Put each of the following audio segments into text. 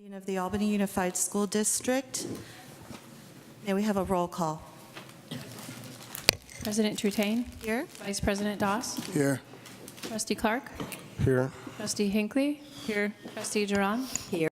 Meeting of the Albany Unified School District. May we have a roll call? President Trutain, Here. Vice President Doss, Here. Trustee Clark, Here. Trustee Hinckley, Here. Trustee Duran, Here.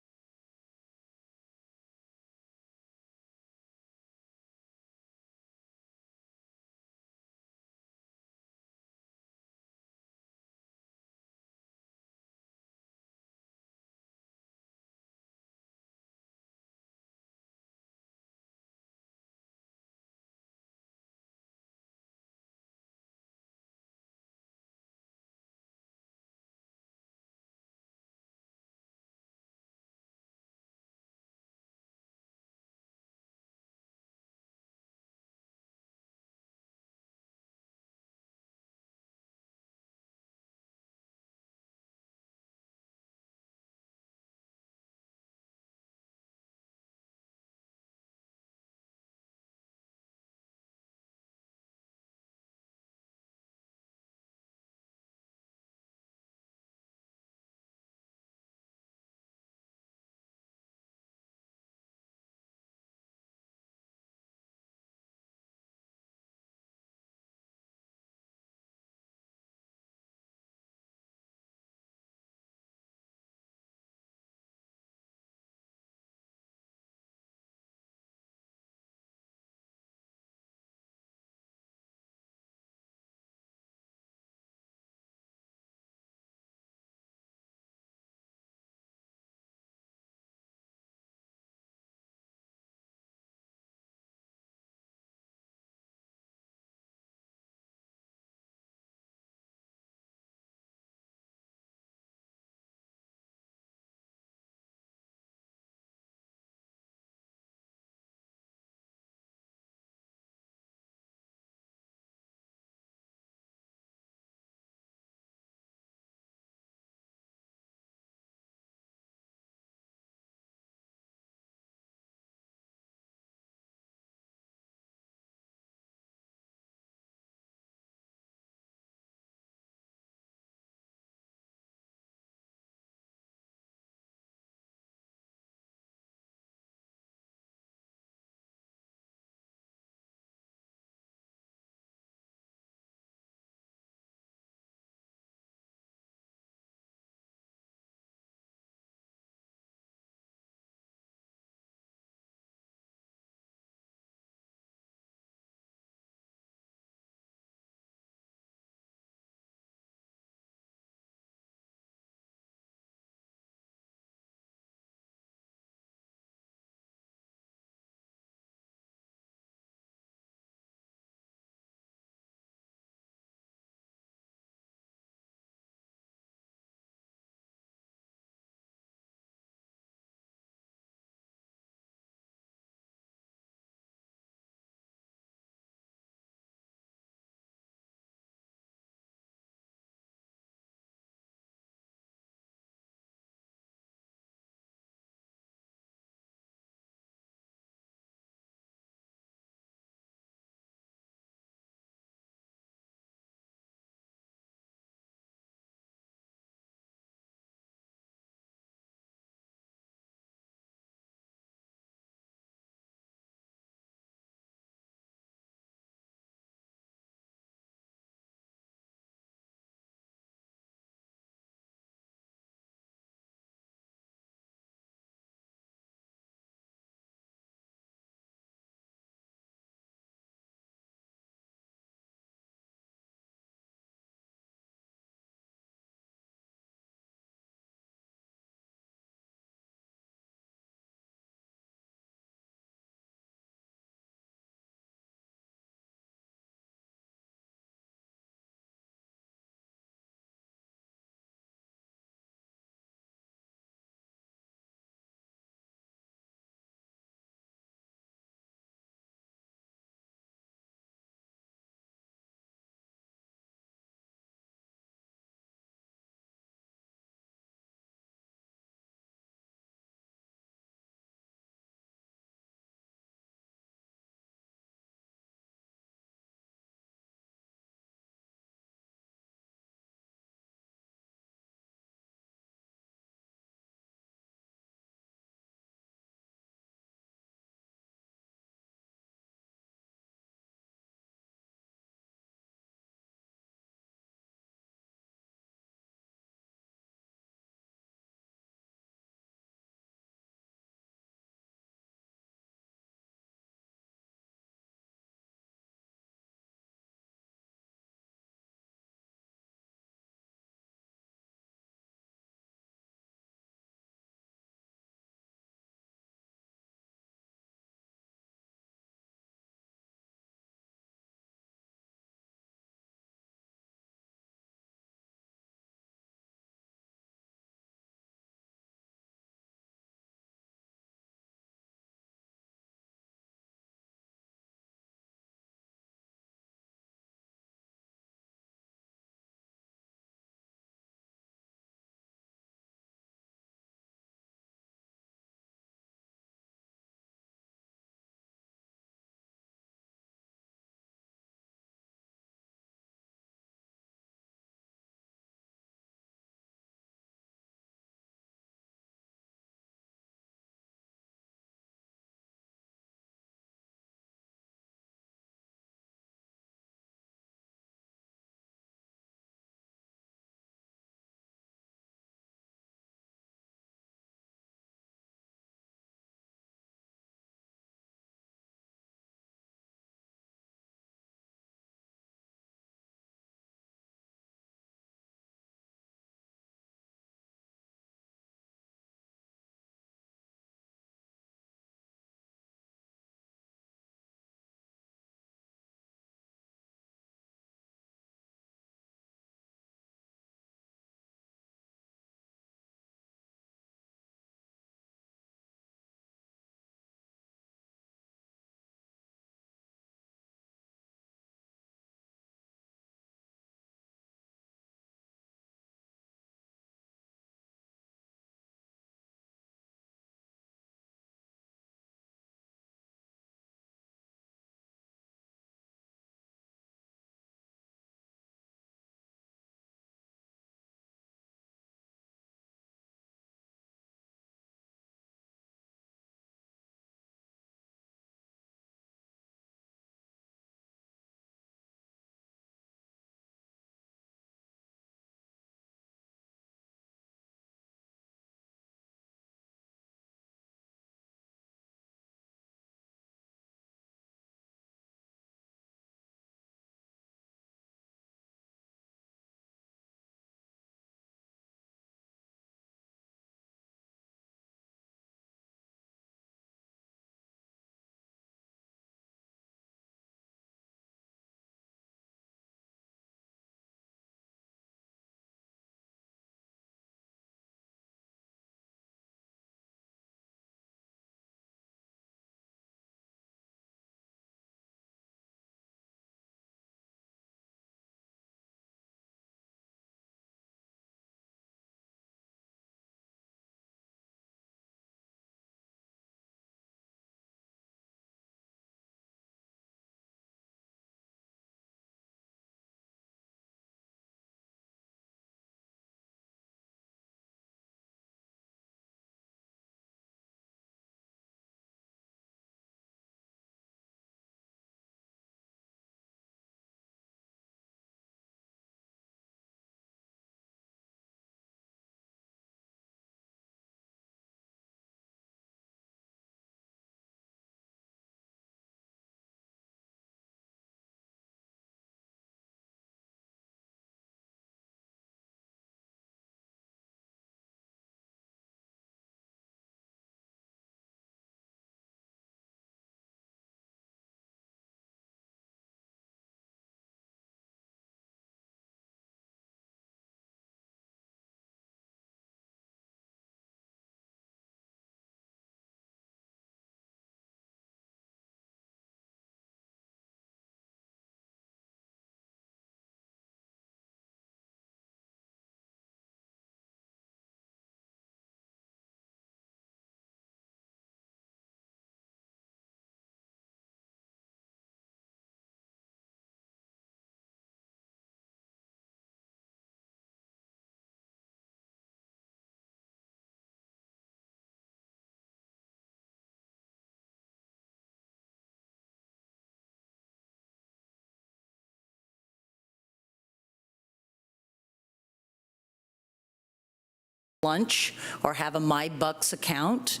lunch or have a My Bucks account,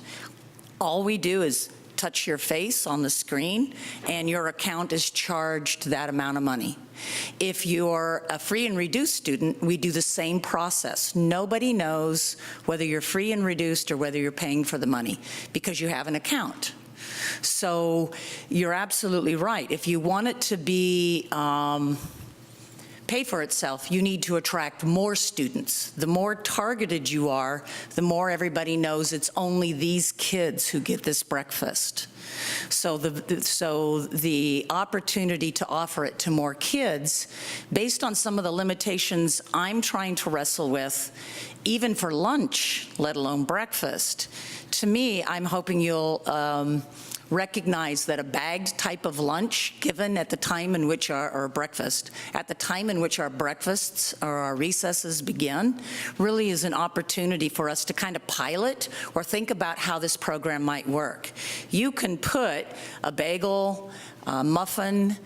all we do is touch your face on the screen, and your account is charged that amount of money. If you're a free and reduced student, we do the same process. Nobody knows whether you're free and reduced or whether you're paying for the money because you have an account. So you're absolutely right. If you want it to be pay for itself, you need to attract more students. The more targeted you are, the more everybody knows it's only these kids who get this breakfast. So the opportunity to offer it to more kids, based on some of the limitations I'm trying to wrestle with, even for lunch, let alone breakfast, to me, I'm hoping you'll recognize that a bagged type of lunch given at the time in which or breakfast, at the time in which our breakfasts or our recesses begin, really is an opportunity for us to kind of pilot or think about how this program might work. You can put a bagel, a muffin,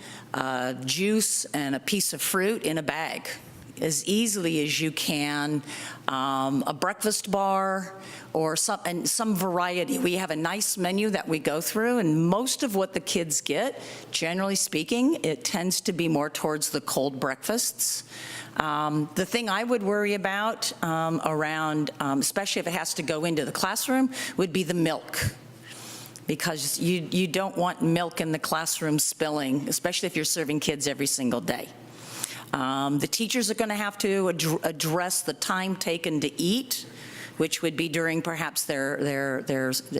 juice, and a piece of fruit in a bag as easily as you can a breakfast bar or some variety. We have a nice menu that we go through, and most of what the kids get, generally speaking, it tends to be more towards the cold breakfasts. The thing I would worry about around, especially if it has to go into the classroom, would be the milk, because you don't want milk in the classroom spilling, especially if you're serving kids every single day. The teachers are going to have to address the time taken to eat, which would be during perhaps their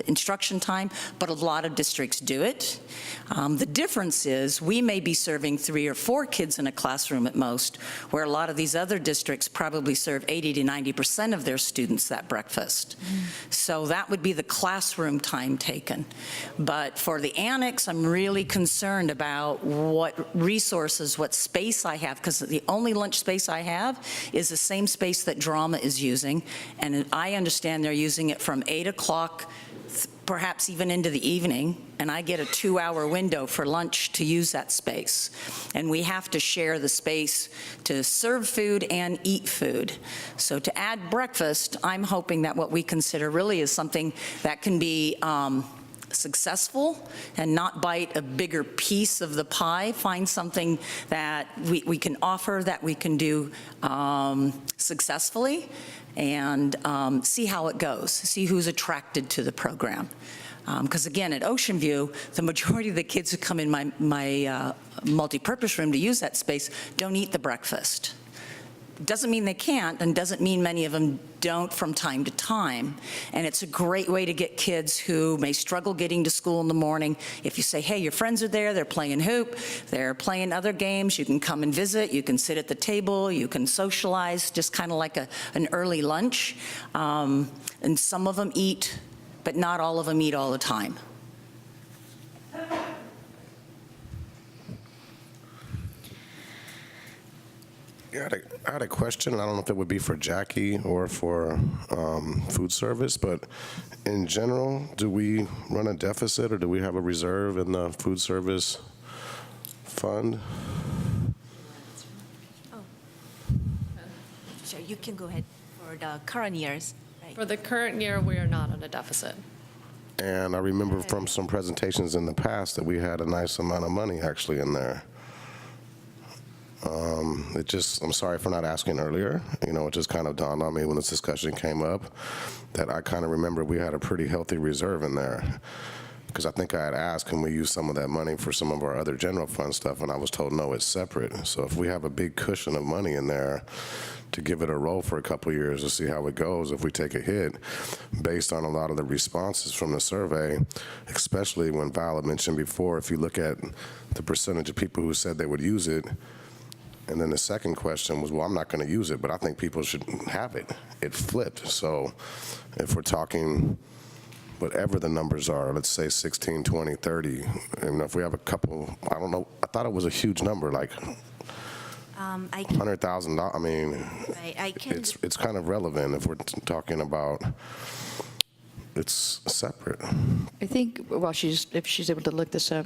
instruction time, but a lot of districts do it. The difference is we may be serving 3 or 4 kids in a classroom at most, where a lot of these other districts probably serve 80 to 90% of their students that breakfast. So that would be the classroom time taken. But for the annex, I'm really concerned about what resources, what space I have, because the only lunch space I have is the same space that drama is using, and I understand they're using it from 8 o'clock, perhaps even into the evening, and I get a 2-hour window for lunch to use that space. And we have to share the space to serve food and eat food. So to add breakfast, I'm hoping that what we consider really is something that can be successful and not bite a bigger piece of the pie, find something that we can offer, that we can do successfully, and see how it goes, see who's attracted to the program. Because again, at Ocean View, the majority of the kids who come in my multi-purpose room to use that space don't eat the breakfast. Doesn't mean they can't, and doesn't mean many of them don't from time to time. And it's a great way to get kids who may struggle getting to school in the morning. If you say, hey, your friends are there, they're playing hoop, they're playing other games, you can come and visit, you can sit at the table, you can socialize, just kind of like an early lunch. And some of them eat, but not all of them eat all the time. Yeah, I had a question. I don't know if it would be for Jackie or for food service, but in general, do we run a deficit or do we have a reserve in the food service fund? Oh. Sure, you can go ahead for the current years. Right. For the current year, we are not on a deficit. And I remember from some presentations in the past that we had a nice amount of money actually in there. I'm sorry for not asking earlier. You know, it just kind of dawned on me when this discussion came up that I kind of remember we had a pretty healthy reserve in there. Because I think I had asked, can we use some of that money for some of our other general fund stuff? And I was told, no, it's separate. So if we have a big cushion of money in there to give it a roll for a couple of years to see how it goes, if we take a hit, based on a lot of the responses from the survey, especially when Val had mentioned before, if you look at the percentage of people who said they would use it, and then the second question was, well, I'm not going to use it, but I think people should have it. It flipped. So if we're talking whatever the numbers are, let's say 16, 20, 30, and if we have a couple, I don't know, I thought it was a huge number, like $100,000. I mean, it's kind of relevant if we're talking about it's separate. I think, well, if she's able to look this up,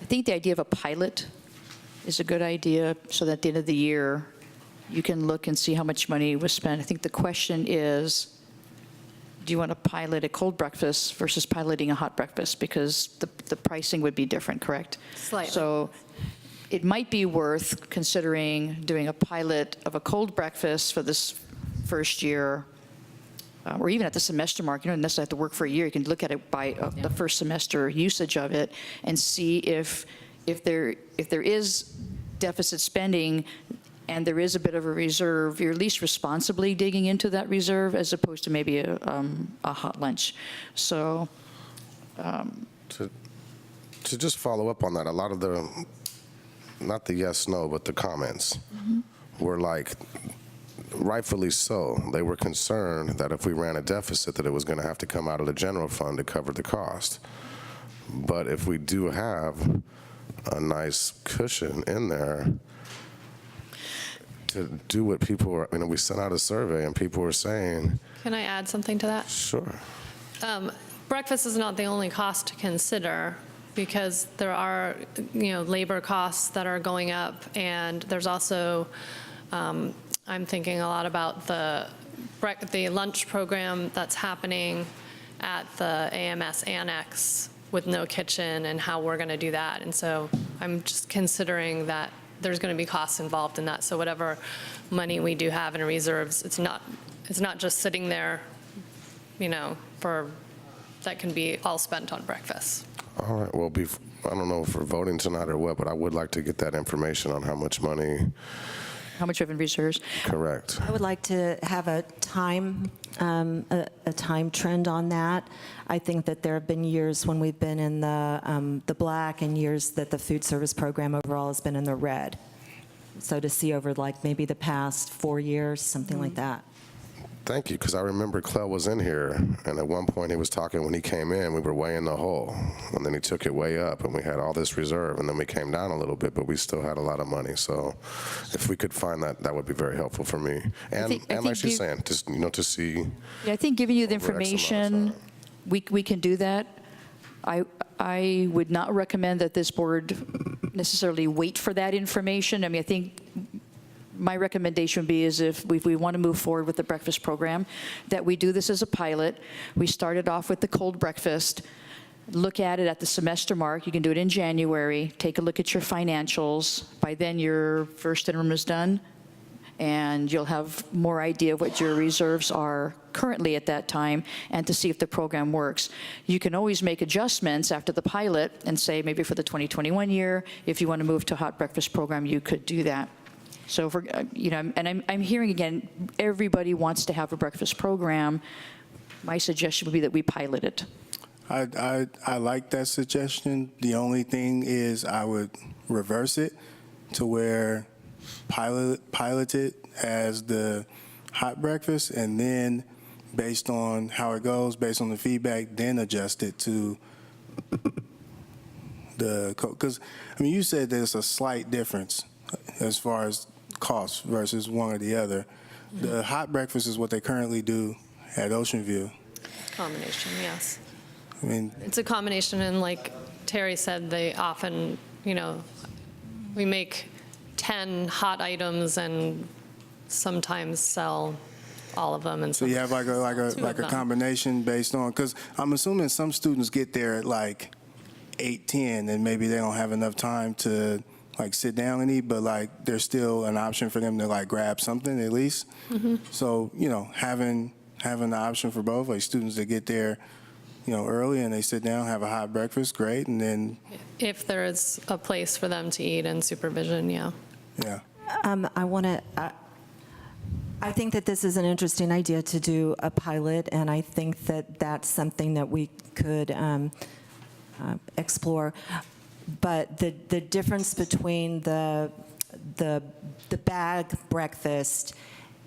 I think the idea of a pilot is a good idea, so that at the end of the year, you can look and see how much money was spent. I think the question is, do you want to pilot a cold breakfast versus piloting a hot breakfast? Because the pricing would be different, correct? Slightly. So it might be worth considering doing a pilot of a cold breakfast for this first year, or even at the semester mark. You don't necessarily have to work for a year. You can look at it by the first semester usage of it and see if there is deficit spending and there is a bit of a reserve, you're at least responsibly digging into that reserve as opposed to maybe a hot lunch. So, To just follow up on that, a lot of the, not the yes, no, but the comments were like, rightfully so, they were concerned that if we ran a deficit, that it was going to have to come out of the general fund to cover the cost. But if we do have a nice cushion in there to do what people are, we sent out a survey and people were saying, Can I add something to that? sure. Breakfast is not the only cost to consider because there are, labor costs that are going up, and there's also, I'm thinking a lot about the lunch program that's happening at the AMS Annex with no kitchen and how we're going to do that. And so I'm just considering that there's going to be costs involved in that. So whatever money we do have in reserves, it's not just sitting there, that can be all spent on breakfast. All right, well, I don't know if we're voting tonight or what, but I would like to get that information on how much money. how much we have in reserves? Correct. I would like to have a time trend on that. I think that there have been years when we've been in the black and years that the food service program overall has been in the red. So to see over like maybe the past 4 years, something like that. Thank you, because I remember Clell was in here, and at one point he was talking when he came in, we were way in the hole, and then he took it way up, and we had all this reserve, and then we came down a little bit, but we still had a lot of money. So if we could find that, that would be very helpful for me. And think like she's you- saying, just, to see. Yeah, I think giving you the Over X amount of information, we can do that. I would not recommend that this board necessarily wait for that information. I think my recommendation would be is if we want to move forward with the breakfast program, that we do this as a pilot. We started off with the cold breakfast, look at it at the semester mark. You can do it in January. Take a look at your financials. By then, your first interim is done, and you'll have more idea of what your reserves are currently at that time and to see if the program works. You can always make adjustments after the pilot and say maybe for the 2021 year, if you want to move to a hot breakfast program, you could do that. So, and I'm hearing again, everybody wants to have a breakfast program. My suggestion would be that we pilot it. I like that suggestion. The only thing is I would reverse it to where pilot it as the hot breakfast, and then based on how it goes, based on the feedback, then adjust it to because you said there's a slight difference as far as cost versus one or the other. The hot breakfast is what they currently do at Ocean View. Combination, yes. I It's a combination, and like Terry said, they often, we make 10 hot items and sometimes sell all of them. And so you have like a combination based on, because I'm assuming some students get there at like 8:10 and maybe they don't have enough time to sit down and eat, but there's still an option for them to grab something at least. Mm-hmm. So having the option for both, students that get there early and they sit down, have a hot breakfast, great, and then if there is a place for them to eat and supervision, yeah. I think that this is an interesting idea to do a pilot, and I think that that's something that we could explore. But the difference between the bag breakfast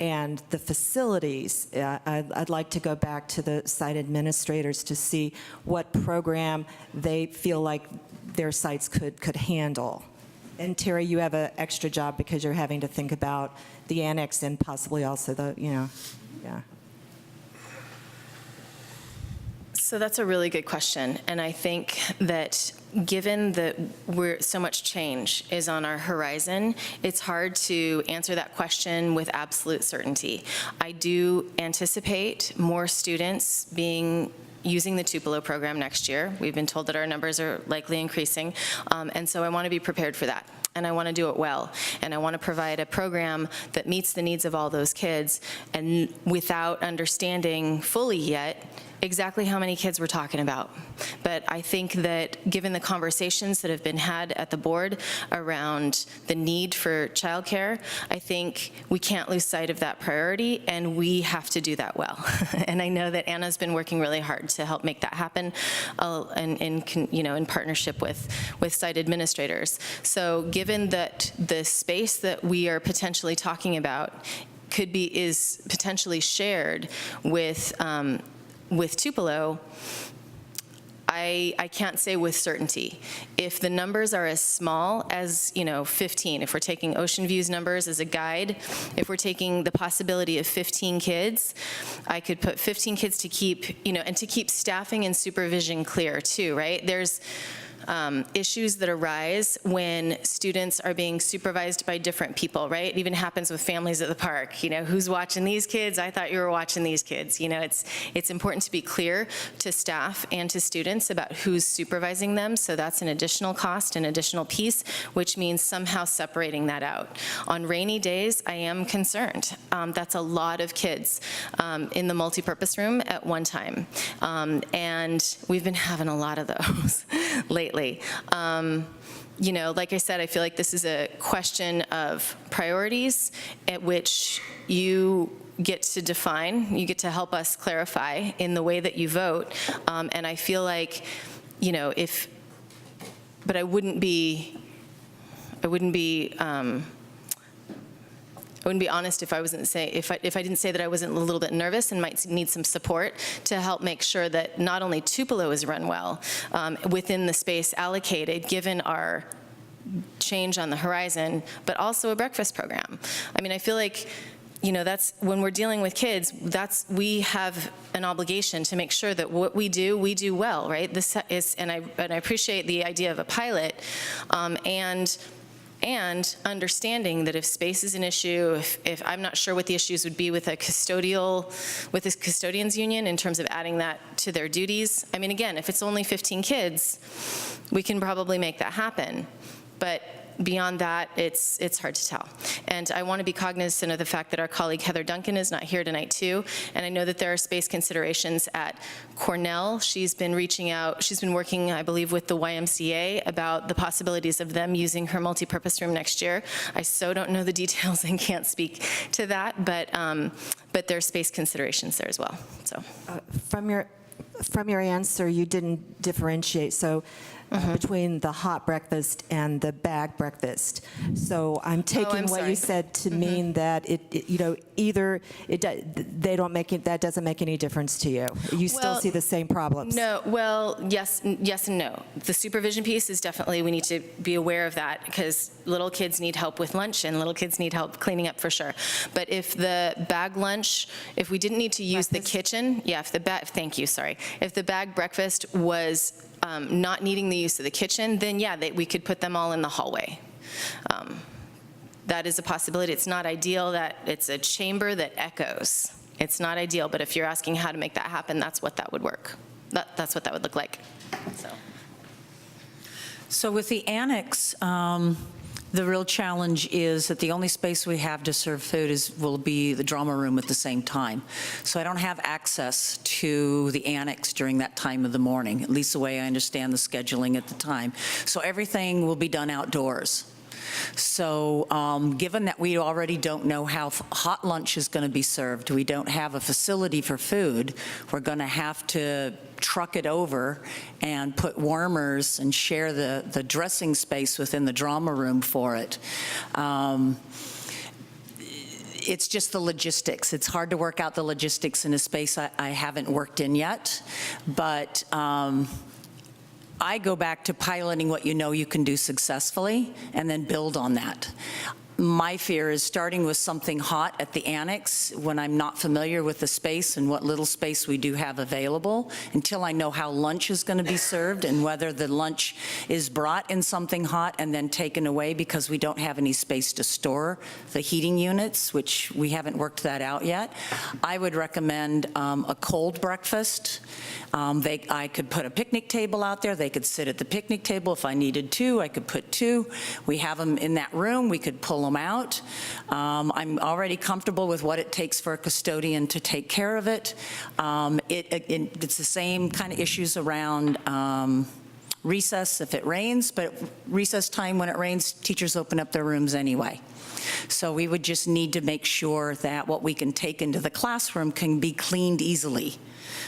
and the facilities, I'd like to go back to the site administrators to see what program they feel like their sites could handle. And Terry, you have an extra job because you're having to think about the annex and possibly also the, yeah. So that's a really good question, and I think that given that so much change is on our horizon, it's hard to answer that question with absolute certainty. I do anticipate more students using the Tupelo program next year. We've been told that our numbers are likely increasing, and so I want to be prepared for that. And I want to do it well. And I want to provide a program that meets the needs of all those kids, and without understanding fully yet exactly how many kids we're talking about. But I think that given the conversations that have been had at the board around the need for childcare, I think we can't lose sight of that priority, and we have to do that well. And I know that Anna's been working really hard to help make that happen, in partnership with site administrators. So given that the space that we are potentially talking about is potentially shared with Tupelo, I can't say with certainty. If the numbers are as small as, 15, if we're taking Ocean View's numbers as a guide, if we're taking the possibility of 15 kids, I could put 15 kids to keep, and to keep staffing and supervision clear too, right? There's issues that arise when students are being supervised by different people, right? It even happens with families at the park. Who's watching these kids? I thought you were watching these kids. It's important to be clear to staff and to students about who's supervising them. So that's an additional cost, an additional piece, which means somehow separating that out. On rainy days, I am concerned. That's a lot of kids in the multipurpose room at one time. And we've been having a lot of those lately. Like I said, I feel like this is a question of priorities at which you get to define, you get to help us clarify in the way that you vote. And I feel like, but I wouldn't be honest if I didn't say that I wasn't a little bit nervous and might need some support to help make sure that not only Tupelo is run well within the space allocated, given our change on the horizon, but also a breakfast program. I feel like, that's when we're dealing with kids, we have an obligation to make sure that what we do well, right? This is, and I appreciate the idea of a pilot, and understanding that if space is an issue, if I'm not sure what the issues would be with the custodians union in terms of adding that to their duties. Again, if it's only 15 kids, we can probably make that happen. But beyond that, it's hard to tell. And I want to be cognizant of the fact that our colleague Heather Duncan is not here tonight too. And I know that there are space considerations at Cornell. She's been reaching out, she's been working, I believe, with the YMCA about the possibilities of them using her multipurpose room next year. I so don't know the details and can't speak to that, but there's space considerations there as well. So From your answer, you didn't differentiate. So between the hot breakfast and the bag breakfast. So I'm taking what you said to mean that either that doesn't make any difference to you. You still see the same problems. No, well, yes and no. The supervision piece is definitely, we need to be aware of that because little kids need help with lunch and little kids need help cleaning up for sure. But if the bag lunch, if we didn't need to use the kitchen, if the bag breakfast was not needing the use of the kitchen, then we could put them all in the hallway. That is a possibility. It's not ideal that it's a chamber that echoes. It's not ideal, but if you're asking how to make that happen, that's what that would work. That's what that would look like. So with the annex, the real challenge is that the only space we have to serve food will be the drama room at the same time. So I don't have access to the annex during that time of the morning, at least the way I understand the scheduling at the time. So everything will be done outdoors. So given that we already don't know how hot lunch is going to be served, we don't have a facility for food, we're going to have to truck it over and put warmers and share the dressing space within the drama room for it. It's just the logistics. It's hard to work out the logistics in a space I haven't worked in yet, but I go back to piloting what you know you can do successfully and then build on that. My fear is starting with something hot at the annex when I'm not familiar with the space and what little space we do have available, until I know how lunch is going to be served and whether the lunch is brought in something hot and then taken away because we don't have any space to store the heating units, which we haven't worked that out yet. I would recommend a cold breakfast. I could put a picnic table out there. They could sit at the picnic table. If I needed two, I could put two. We have them in that room. We could pull them out. I'm already comfortable with what it takes for a custodian to take care of it. It's the same kind of issues around recess if it rains, but recess time when it rains, teachers open up their rooms anyway. So we would just need to make sure that what we can take into the classroom can be cleaned easily.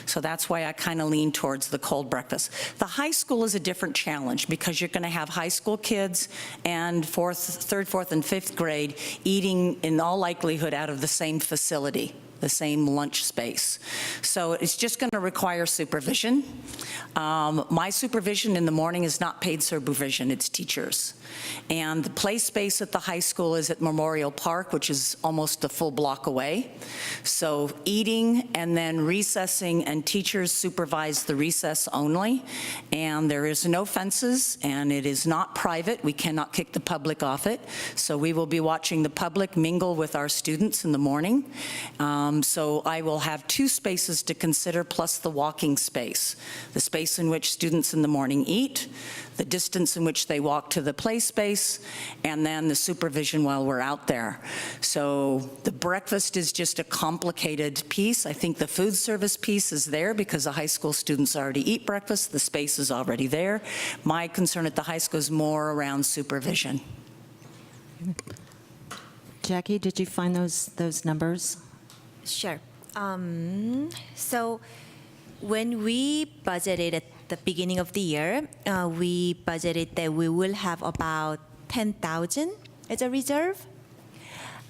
So that's why I kind of lean towards the cold breakfast. The high school is a different challenge because you're going to have high school kids and third, fourth, and fifth grade eating in all likelihood out of the same facility, the same lunch space. So it's just going to require supervision. My supervision in the morning is not paid supervision, it's teachers. And the play space at the high school is at Memorial Park, which is almost a full block away. So eating and then recessing, and teachers supervise the recess only. And there is no fences, and it is not private. We cannot kick the public off it. So we will be watching the public mingle with our students in the morning. So I will have two spaces to consider, plus the walking space. The space in which students in the morning eat, the distance in which they walk to the play space, and then the supervision while we're out there. So the breakfast is just a complicated piece. I think the food service piece is there because the high school students already eat breakfast. The space is already there. My concern at the high school is more around supervision. Jackie, did you find those numbers? Sure. So when we budgeted at the beginning of the year, we budgeted that we will have about 10,000 as a reserve.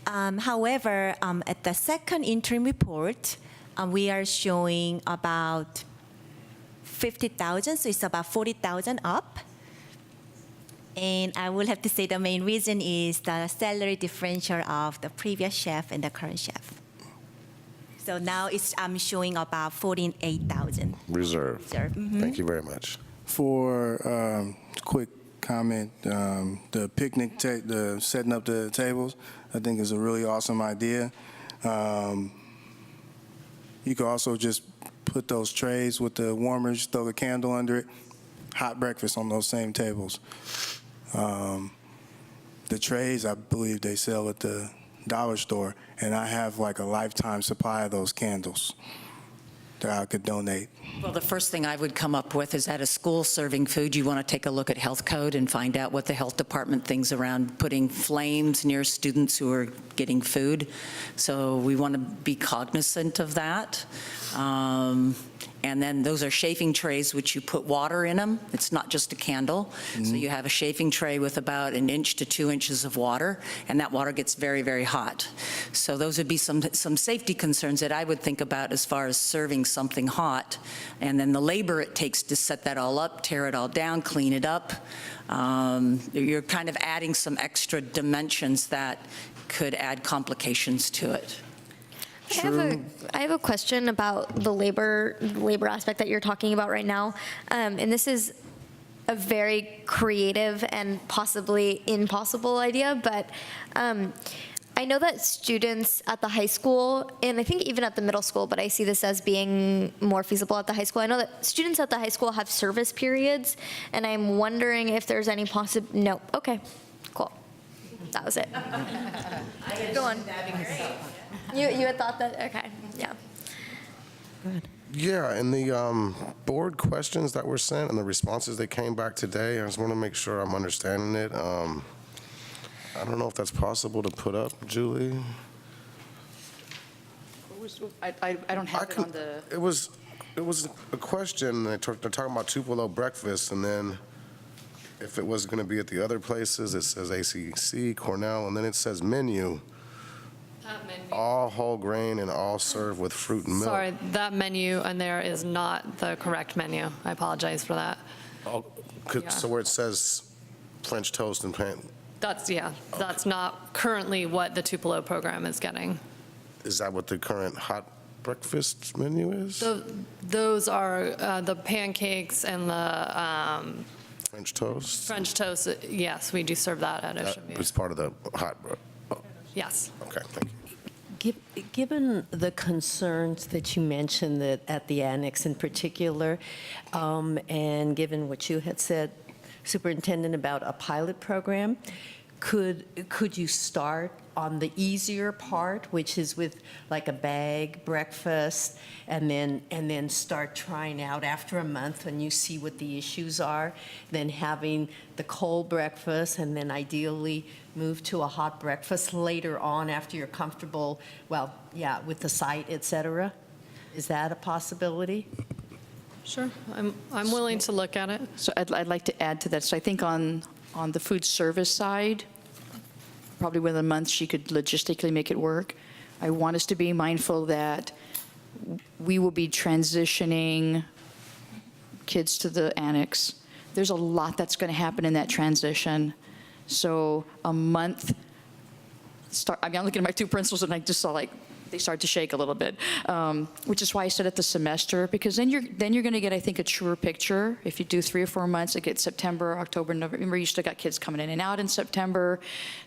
However, at the second interim report, we are showing about 50,000, so it's about 40,000 up. And I will have to say the main reason is the salary differential of the previous chef and the current chef. So now I'm showing about 48,000. Reserve. Mm-hmm. Thank you very much. For quick comment, the picnic, the setting up the tables, I think is a really awesome idea. You could also just put those trays with the warmers, throw the candle under it, hot breakfast on those same tables. The trays, I believe they sell at the dollar store, and I have like a lifetime supply of those candles that I could donate. Well, the first thing I would come up with is at a school serving food, you want to take a look at health code and find out what the health department thinks around putting flames near students who are getting food. So we want to be cognizant of that. And then those are chafing trays, which you put water in them. It's not just a candle. Mm-hmm. So you have a chafing tray with about 1 inch to 2 inches of water, and that water gets very, very hot. So those would be some safety concerns that I would think about as far as serving something hot. And then the labor it takes to set that all up, tear it all down, clean it up. You're kind of adding some extra dimensions that could add complications to it. I have a question about the labor aspect that you're talking about right now. And this is a very creative and possibly impossible idea, but I know that students at the high school, and I think even at the middle school, but I see this as being more feasible at the high school. I know that students at the high school have service periods, and I'm wondering if there's any no, okay, cool. That was it. Go on. You had thought that, okay, yeah. Good. Yeah, and the board questions that were sent and the responses that came back today, I just want to make sure I'm understanding it. I don't know if that's possible to put up, Julie. I don't have it on the. It was a question. They're talking about Tupelo breakfast, and then if it was going to be at the other places, it says ACC, Cornell, and then it says menu. All whole grain and all served with fruit and milk. Sorry, that menu and there is not the correct menu. I apologize for that. Oh, Yeah. so where it says French toast and That's not currently what the Tupelo program is getting. Is that what the current hot breakfast menu is? Those are the pancakes and the French toast? French toast. Yes, we do serve that at Ocean View. It's part of the hot, Yes. okay, thank you. Given the concerns that you mentioned that at the annex in particular, and given what you had said, Superintendent, about a pilot program, could you start on the easier part, which is with like a bag breakfast, and then start trying out after a month when you see what the issues are, then having the cold breakfast, and then ideally move to a hot breakfast later on after you're comfortable, well, yeah, with the site, et cetera? Is that a possibility? Sure. I'm willing to look at it. So I'd like to add to that. So I think on the food service side, probably within a month, she could logistically make it work. I want us to be mindful that we will be transitioning kids to the annex. There's a lot that's going to happen in that transition. So a month, I'm looking at my two principals and I just saw like, they start to shake a little bit, which is why I said at the semester, because then you're going to get, I think, a truer picture. If you do 3 or 4 months, it gets September, October, November. You still got kids coming in and out in September,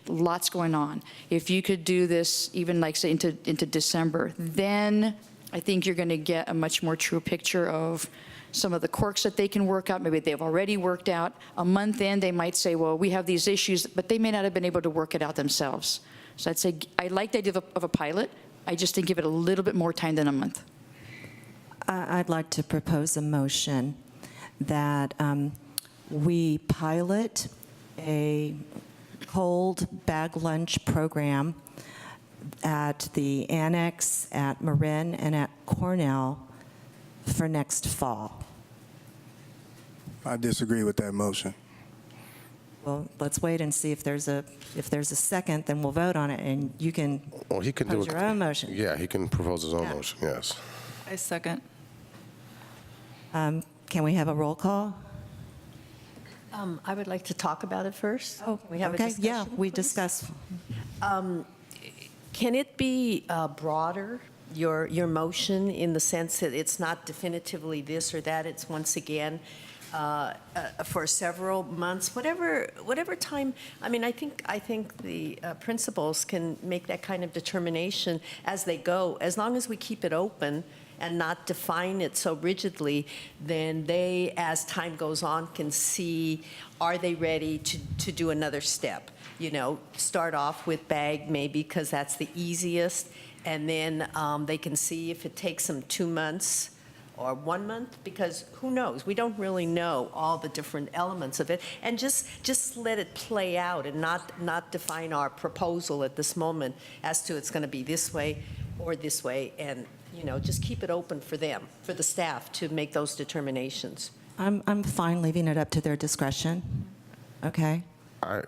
lots going on. If you could do this even like say into December, then I think you're going to get a much more true picture of some of the quirks that they can work out. Maybe they've already worked out. A month in, they might say, well, we have these issues, but they may not have been able to work it out themselves. So I'd say I like the idea of a pilot. I just think give it a little bit more time than a month. I'd like to propose a motion that we pilot a cold bag lunch program at the Annex, at Marin, and at Cornell for next fall. I disagree with that motion. Well, let's wait and see if there's a second, then we'll vote on it, and you can Well, he can do propose your own motion. Yeah, he can propose his own Yeah. motion, yes. I second. Can we have a roll call? I would like to talk about it first. Oh, We have a okay, yeah, discussion, we please? discuss. Can it be broader, your motion, in the sense that it's not definitively this or that, it's once again for several months, whatever time? I mean, I think the principals can make that kind of determination as they go. As long as we keep it open and not define it so rigidly, then they, as time goes on, can see, are they ready to do another step? You know, start off with bag maybe because that's the easiest, and then they can see if it takes them 2 months or 1 month, because who knows? We don't really know all the different elements of it, and just let it play out and not define our proposal at this moment as to it's going to be this way or this way, and just keep it open for them, for the staff to make those determinations. I'm fine leaving it up to their discretion. Okay, go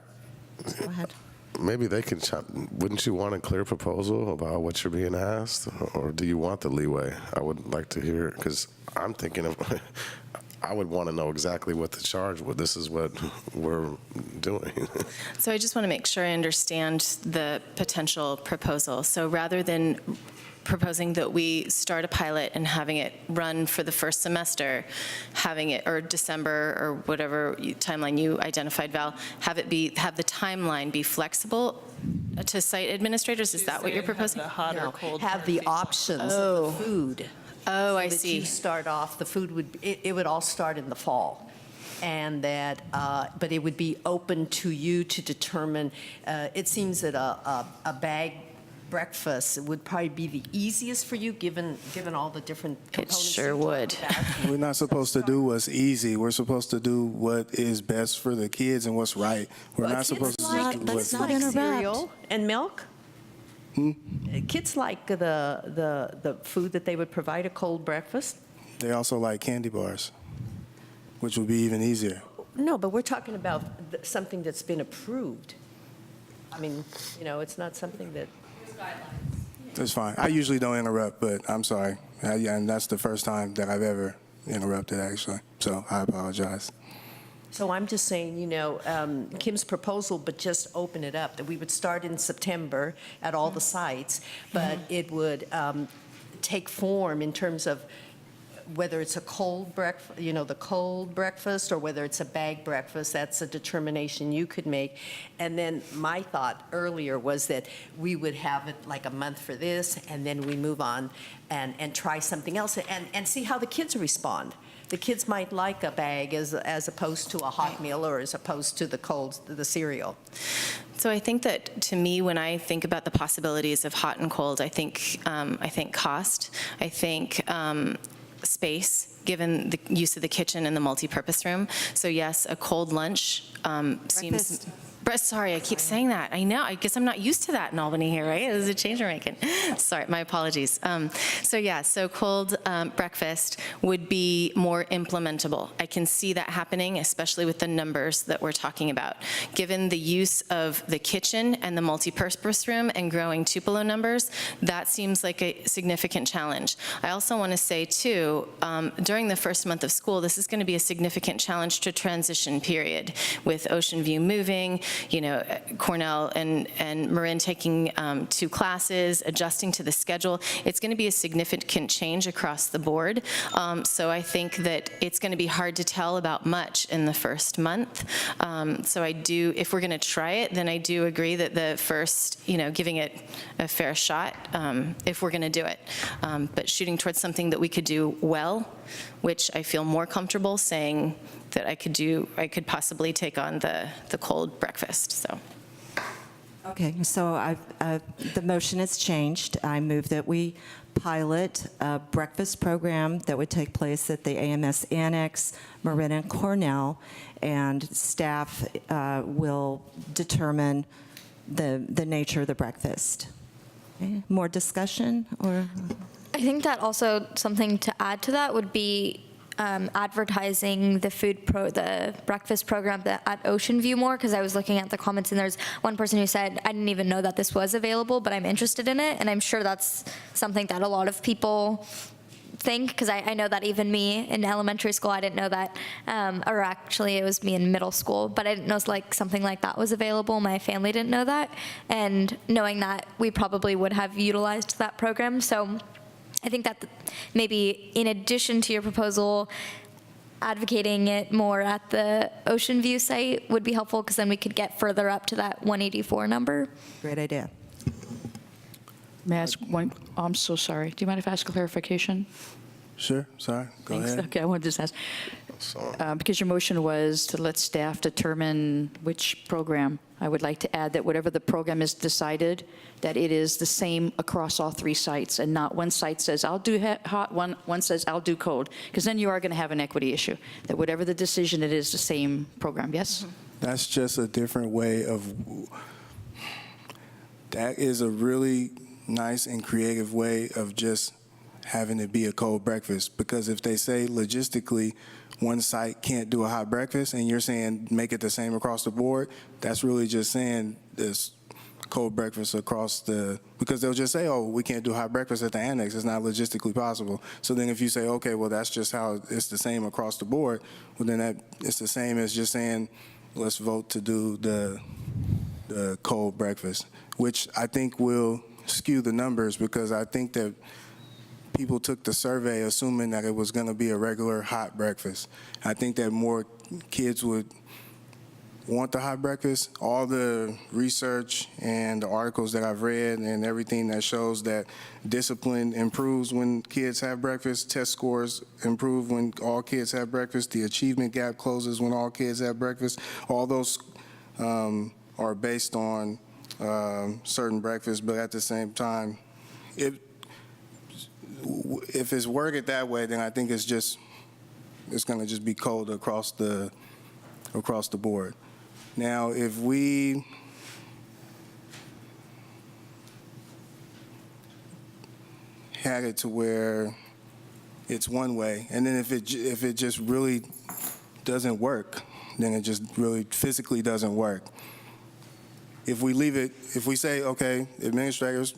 ahead. Maybe they can, wouldn't you want a clear proposal about what you're being asked? Or do you want the leeway? I would like to hear, because I'm thinking of, I would want to know exactly what the charge was. This is what we're doing. So I just want to make sure I understand the potential proposal. So rather than proposing that we start a pilot and having it run for the first semester, having it, or December, or whatever timeline you identified, Val, have the timeline be flexible to site administrators? Is that what you're proposing? The hot or cold. Have the options of the food. Oh, I So that see. you start off, the food it would all start in the fall. And that, but it would be open to you to determine, it seems that a bag breakfast would probably be the easiest for you, given all the different It components. sure you talked would. about. We're not supposed to do what's easy. We're supposed to do what is best for the kids and what's right. We're not supposed to just do let's what's not Like interrupt. cereal and milk. Kids like the food that they would provide, a cold breakfast. They also like candy bars, which would be even easier. No, but we're talking about something that's been approved. I mean, it's not something that. It's fine. I usually don't interrupt, but I'm sorry. And that's the first time that I've ever interrupted, actually. So I apologize. So I'm just saying, Kim's proposal, but just open it up, that we would start in September at all the sites, but it would take form in terms of whether it's a cold breakfast, the cold breakfast, or whether it's a bag breakfast. That's a determination you could make. And then my thought earlier was that we would have it like a month for this, and then we move on and try something else and see how the kids respond. The kids might like a bag as opposed to a hot meal, or as opposed to the cereal. So I think that, to me, when I think about the possibilities of hot and cold, I think cost. I think space, given the use of the kitchen and the multi-purpose room. So yes, a cold lunch seems... Sorry, I keep saying that. I know. I guess I'm not used to that in Albany here, right? This is a change we're making. Sorry, my apologies. So cold breakfast would be more implementable. I can see that happening, especially with the numbers that we're talking about. Given the use of the kitchen and the multi-purpose room and growing Tupelo numbers, that seems like a significant challenge. I also want to say, too, during the first month of school, this is going to be a significant challenge to transition period, with Ocean View moving, Cornell and Marin taking 2 classes, adjusting to the schedule. It's going to be a significant change across the board. So I think that it's going to be hard to tell about much in the first month. So I do, if we're going to try it, then I do agree that the first, giving it a fair shot, if we're going to do it. But shooting towards something that we could do well, which I feel more comfortable saying that I could possibly take on the cold breakfast, so. Okay, so the motion has changed. I move that we pilot a breakfast program that would take place at the AMS Annex, Marin and Cornell, and staff will determine the nature of the breakfast. Okay. More discussion, or? I think that also something to add to that would be advertising the breakfast program at Ocean View more, because I was looking at the comments and there's one person who said, I didn't even know that this was available, but I'm interested in it. And I'm sure that's something that a lot of people think, because I know that even me in elementary school, I didn't know that, or actually it was me in middle school, but I didn't know something like that was available. My family didn't know that. And knowing that, we probably would have utilized that program. So I think that maybe in addition to your proposal, advocating it more at the Ocean View site would be helpful, because then we could get further up to that 184 number. Great idea. May I ask one? Oh, I'm so sorry. Do you mind if I ask a clarification? Sure, sorry, go Thanks. ahead. Okay, I wanted to just ask, because your motion was to let staff determine which program. I would like to add that whatever the program is decided, that it is the same across all 3 sites, and not one site says, I'll do hot, one says, I'll do cold, because then you are going to have an equity issue, that whatever the decision, it is the same program, yes? That's just a different way of, that is a really nice and creative way of just having it be a cold breakfast. Because if they say logistically one site can't do a hot breakfast and you're saying make it the same across the board, that's really just saying this cold breakfast across because they'll just say, oh, we can't do hot breakfast at the annex, it's not logistically possible. So then if you say, okay, well, that's just how it's the same across the board, well, then it's the same as just saying, let's vote to do the cold breakfast, which I think will skew the numbers, because I think that people took the survey assuming that it was going to be a regular hot breakfast. I think that more kids would want the hot breakfast. All the research and the articles that I've read and everything that shows that discipline improves when kids have breakfast, test scores improve when all kids have breakfast, the achievement gap closes when all kids have breakfast. All those are based on certain breakfasts, but at the same time, if it's worded that way, then I think it's going to just be cold across the board. Now, if we had it to where it's one way, and then if it just really doesn't work, then it just really physically doesn't work. If we say, okay, administrators,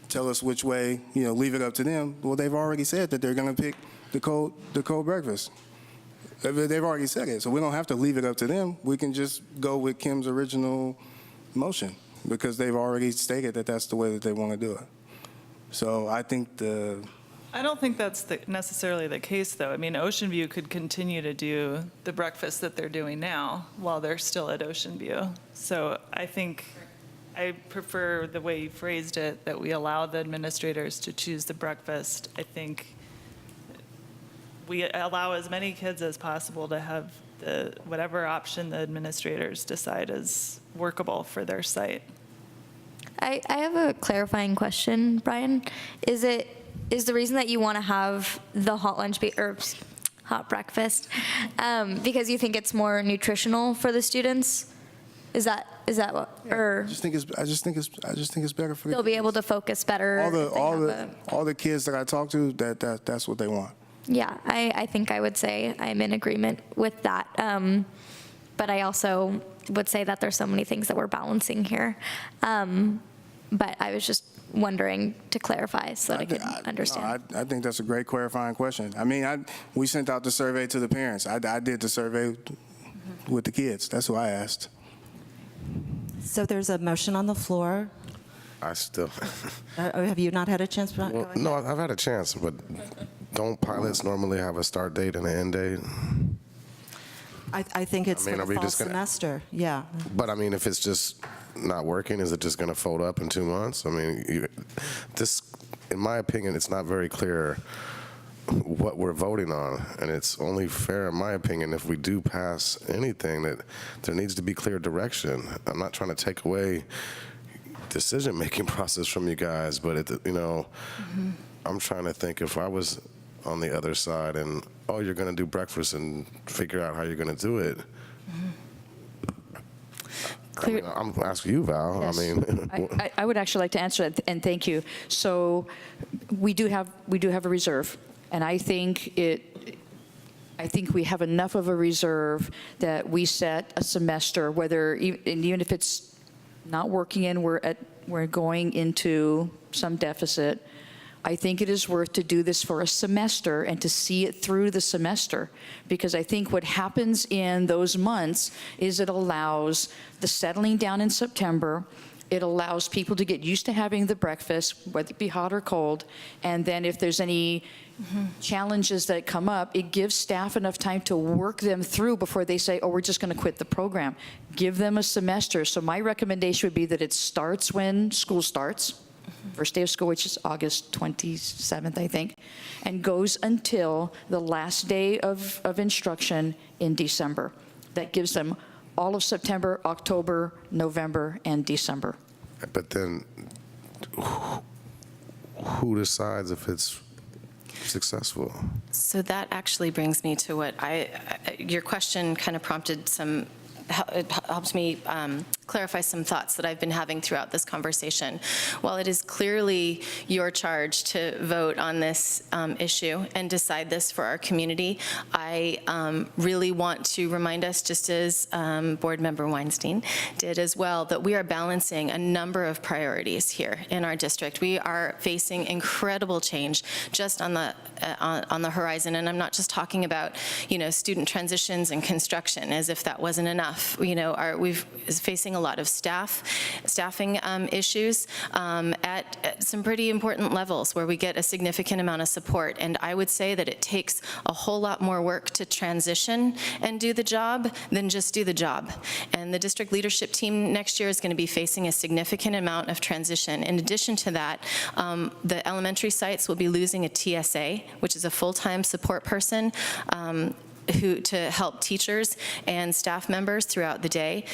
tell us which way, leave it up to them. Well, they've already said that they're going to pick the cold breakfast. They've already said it, so we don't have to leave it up to them. We can just go with Kim's original motion because they've already stated that that's the way that they want to do it. So I think I don't think that's necessarily the case, though. I mean, Ocean View could continue to do the breakfast that they're doing now while they're still at Ocean View. So I think I prefer the way you phrased it, that we allow the administrators to choose the breakfast. I think we allow as many kids as possible to have whatever option the administrators decide is workable for their site. I have a clarifying question, Brian. Is the reason that you want to have the hot lunch or hot breakfast because you think it's more nutritional for the students? Is that what? Or I just think it's better for they'll be able to focus better. all the kids that I talk to. That's what they want. Yeah, I think I would say I'm in agreement with that. But I also would say that there's so many things that we're balancing here. But I was just wondering to clarify so that I could understand. I think that's a great clarifying question. I mean, we sent out the survey to the parents. I did the survey with the kids. That's who I asked. So there's a motion on the floor. I still, Have you not had a chance? well, no, I've had a chance, but don't pilots normally have a start date and an end date? I think it's I mean, for are we the fall just gonna- semester, yeah. But I mean, if it's just not working, is it just going to fold up in 2 months? I mean, this, in my opinion, it's not very clear what we're voting on, and it's only fair, in my opinion, if we do pass anything, that there needs to be clear direction. I'm not trying to take away decision-making process from you guys, but I'm trying to think if I was on the other side and, oh, you're going to do breakfast and figure out how you're going to do it. Clear. I'm asking you, Val. Yes. I mean, I would actually like to answer that, and thank you. So we do have a reserve, and I think we have enough of a reserve that we set a semester, even if it's not working and we're going into some deficit. I think it is worth to do this for a semester and to see it through the semester, because I think what happens in those months is it allows the settling down in September. It allows people to get used to having the breakfast, whether it be hot or cold, and then if there's any challenges that come up, it gives staff enough time to work them through before they say, oh, we're just going to quit the program. Give them a semester. So my recommendation would be that it starts when school starts. First day of school, which is August 27th, I think, and goes until the last day of instruction in December. That gives them all of September, October, November, and December. but then who decides if it's successful? So that actually brings me to what your question kind of prompted it helps me clarify some thoughts that I've been having throughout this conversation. While it is clearly your charge to vote on this issue and decide this for our community, I really want to remind us, just as Board Member Weinstein did as well, that we are balancing a number of priorities here in our district. We are facing incredible change just on the horizon, and I'm not just talking about, student transitions and construction, as if that wasn't enough. We're facing a lot of staffing issues at some pretty important levels where we get a significant amount of support. And I would say that it takes a whole lot more work to transition and do the job than just do the job. And the district leadership team next year is going to be facing a significant amount of transition. In addition to that, the elementary sites will be losing a TSA, which is a full-time support person, to help teachers and staff members throughout the day.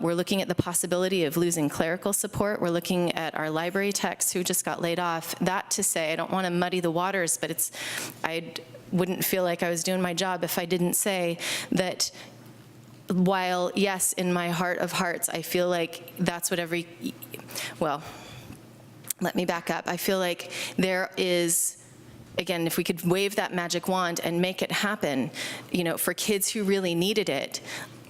We're looking at the possibility of losing clerical support. We're looking at our library techs who just got laid off. That to say, I don't want to muddy the waters, but I wouldn't feel like I was doing my job if I didn't say that while, yes, in my heart of hearts, I feel like that's what let me back up. I feel like there is, again, if we could wave that magic wand and make it happen, for kids who really needed it,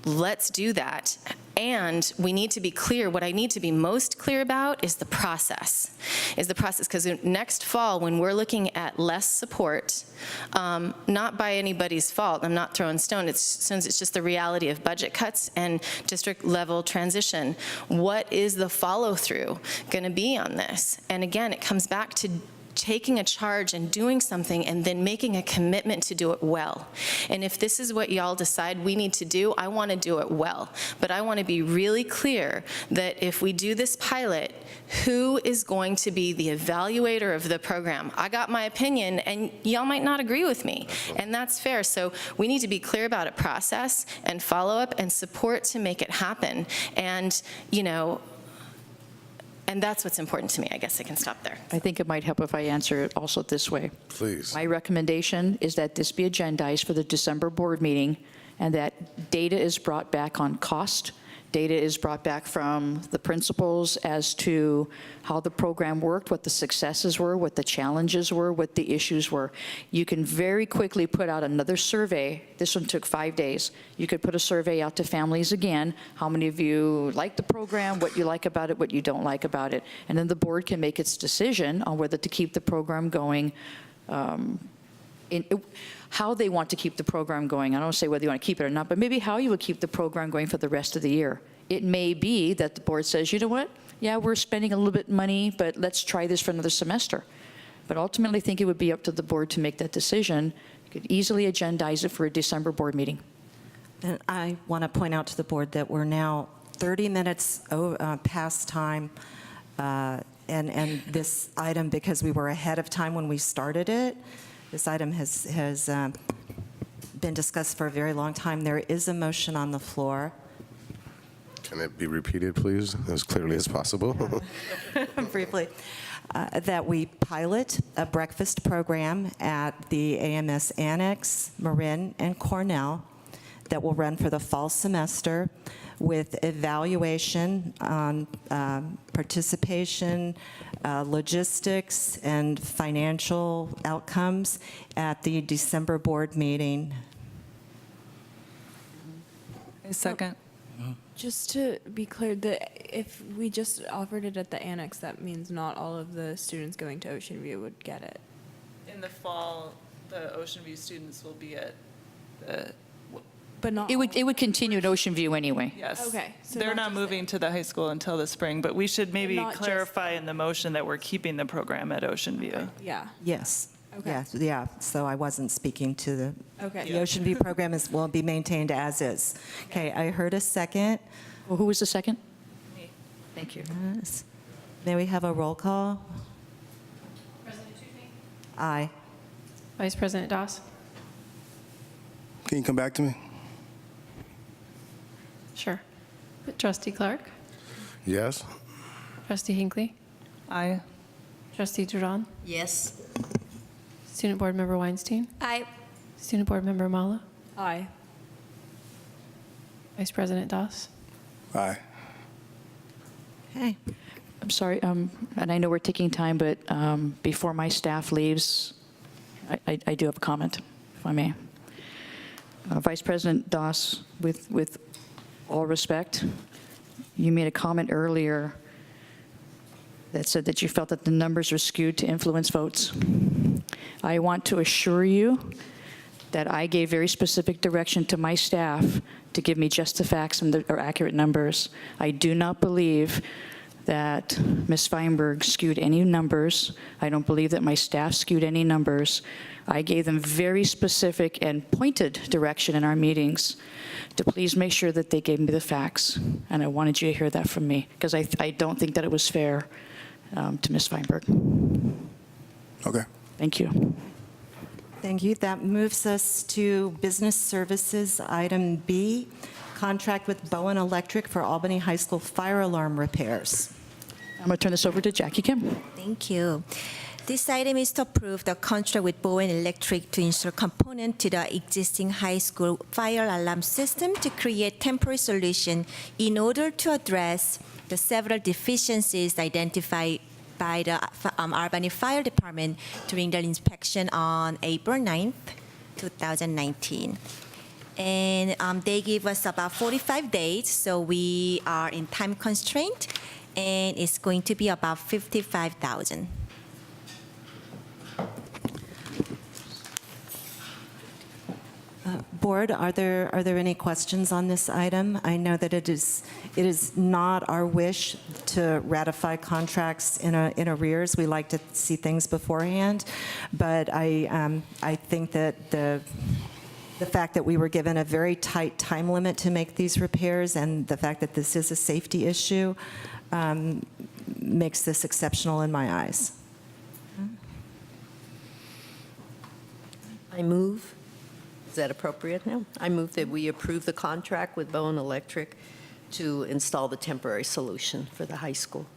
let's do that. And we need to be clear, what I need to be most clear about is the process, because next fall, when we're looking at less support, not by anybody's fault, I'm not throwing stones, it's just the reality of budget cuts and district level transition. What is the follow-through going to be on this? And again, it comes back to taking a charge and doing something and then making a commitment to do it well. And if this is what y'all decide we need to do, I want to do it well. But I want to be really clear that if we do this pilot, who is going to be the evaluator of the program? I got my opinion, and y'all might not agree with me, and that's fair. So we need to be clear about a process and follow-up and support to make it happen. And, you know, and that's what's important to me. I guess I can stop there. I think it might help if I answer it also this way. Please. My recommendation is that this be agendized for the December board meeting, and that data is brought back on cost. Data is brought back from the principals as to how the program worked, what the successes were, what the challenges were, what the issues were. You can very quickly put out another survey. This one took 5 days. You could put a survey out to families again. How many of you like the program, what you like about it, what you don't like about it. And then the board can make its decision on whether to keep the program going, how they want to keep the program going. I don't say whether you want to keep it or not, but maybe how you would keep the program going for the rest of the year. It may be that the board says, you know what, yeah, we're spending a little bit of money, but let's try this for another semester. But ultimately, I think it would be up to the board to make that decision. You could easily agendize it for a December board meeting. And I want to point out to the board that we're now 30 minutes past time, and this item, because we were ahead of time when we started it, this item has been discussed for a very long time. There is a motion on the floor. Can it be repeated, please, as clearly as possible? Briefly, that we pilot a breakfast program at the AMS Annex, Marin, and Cornell that will run for the fall semester with evaluation on participation, logistics, and financial outcomes at the December board meeting. A second. Just to be clear, if we just offered it at the annex, that means not all of the students going to Ocean View would get it. In the fall, the Ocean View students will be at the, But not. It would continue at Ocean View anyway. yes. Okay, so They're not not just moving to the high school until the spring, but we should maybe not just clarify in the motion that we're keeping the program at Ocean View. Yeah. Yes. Okay. Yes, yeah, so I wasn't speaking to the Okay. The Ocean View program will be maintained as is. Okay, I heard a second. Well, who was the second? Me. Thank you. Yes. May we have a roll call? President Tupin? Aye. Vice President Doss? Can you come back to me? Sure. Trustee Clark? Yes? Trustee Hinckley? Aye. Trustee Duran? Yes. Student Board Member Weinstein? Aye. Student Board Member Mala? Aye. Vice President Doss? Aye. Okay. I'm sorry, and I know we're taking time, but before my staff leaves, I do have a comment, if I may. Vice President Doss, with all respect, you made a comment earlier that said that you felt that the numbers were skewed to influence votes. I want to assure you that I gave very specific direction to my staff to give me just the facts and or accurate numbers. I do not believe that Ms. Feinberg skewed any numbers. I don't believe that my staff skewed any numbers. I gave them very specific and pointed direction in our meetings to please make sure that they gave me the facts. And I wanted you to hear that from me, because I don't think that it was fair to Ms. Feinberg. Okay. Thank you. Thank you. That moves us to Business Services, item B, contract with Bowen Electric for Albany High School fire alarm repairs. I'm going to turn this over to Jackie Kim. Thank you. This item is to approve the contract with Bowen Electric to install component to the existing high school fire alarm system to create temporary solution in order to address the several deficiencies identified by the Albany Fire Department during the inspection on April 9th, 2019. And they give us about 45 days, so we are in time constraint, and it's going to be about 55,000. Board, are there any questions on this item? I know that it is not our wish to ratify contracts in arrears. We like to see things beforehand, but I think that the fact that we were given a very tight time limit to make these repairs and the fact that this is a safety issue makes this exceptional in my eyes. I move, is that appropriate now? I move that we approve the contract with Bowen Electric to install the temporary solution for the high school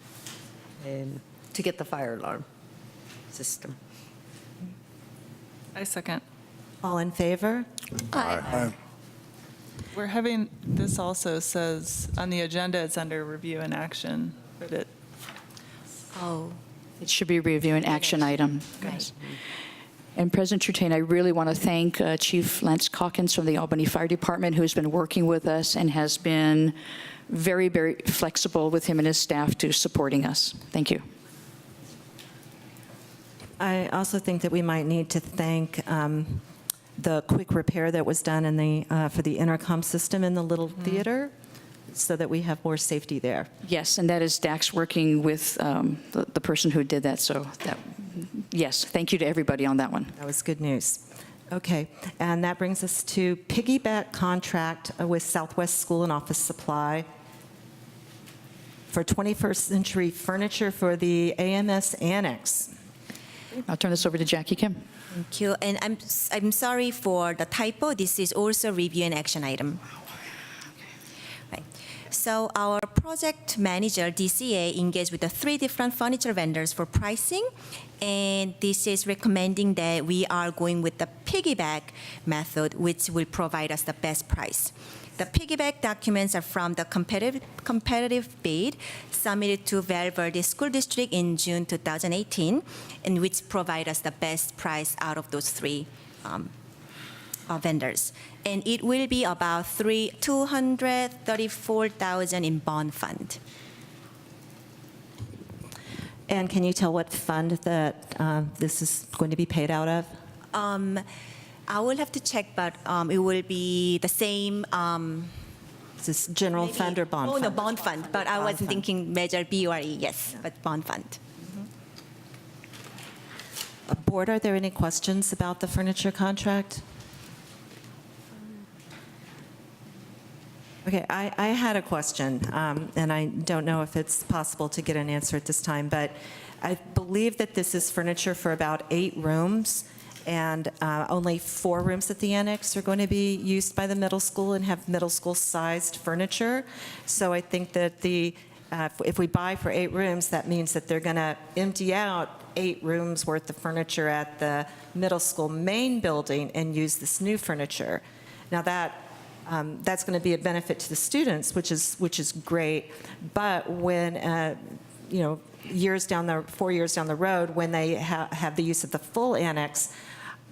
and to get the fire alarm system. I second. All in favor? We're having, this also says, on the agenda, it's under review and action, but it, Oh, It should be a review and action item. right. And President Trutain, I really want to thank Chief Lance Calkins from the Albany Fire Department, who's been working with us and has been very, very flexible with him and his staff to supporting us. Thank you. I also think that we might need to thank the quick repair that was done in for the intercom system in the little theater, so that we have more safety there. Yes, and that is Dax working with the person who did that. So that, yes, thank you to everybody on that one. That was good news. Okay, and that brings us to piggyback contract with Southwest School and Office Supply for 21st century furniture for the AMS Annex. I'll turn this over to Jackie Kim. Thank you. And I'm sorry for the typo. This is also review and action item. Right. So our project manager, DCA, engaged with the 3 different furniture vendors for pricing, and this is recommending that we are going with the piggyback method, which will provide us the best price. The piggyback documents are from the competitive bid submitted to Val Verde School District in June 2018, and which provide us the best price out of those 3 vendors. And it will be about $234,000 in bond fund. And can you tell what fund that this is going to be paid out of? I will have to check, but it will be the same. Is this general maybe- fund or bond fund? No, bond fund. But I Bond wasn't fund. thinking Measure B or E, yes, but bond fund. Board, are there any questions about the furniture contract? Okay, I had a question, and I don't know if it's possible to get an answer at this time, but I believe that this is furniture for about 8 rooms, and only 4 rooms at the annex are going to be used by the middle school and have middle school-sized furniture. So I think that if we buy for 8 rooms, that means that they're going to empty out 8 rooms worth of furniture at the middle school main building and use this new furniture. Now that's going to be a benefit to the students, which is great. But when 4 years down the road, when they have the use of the full annex,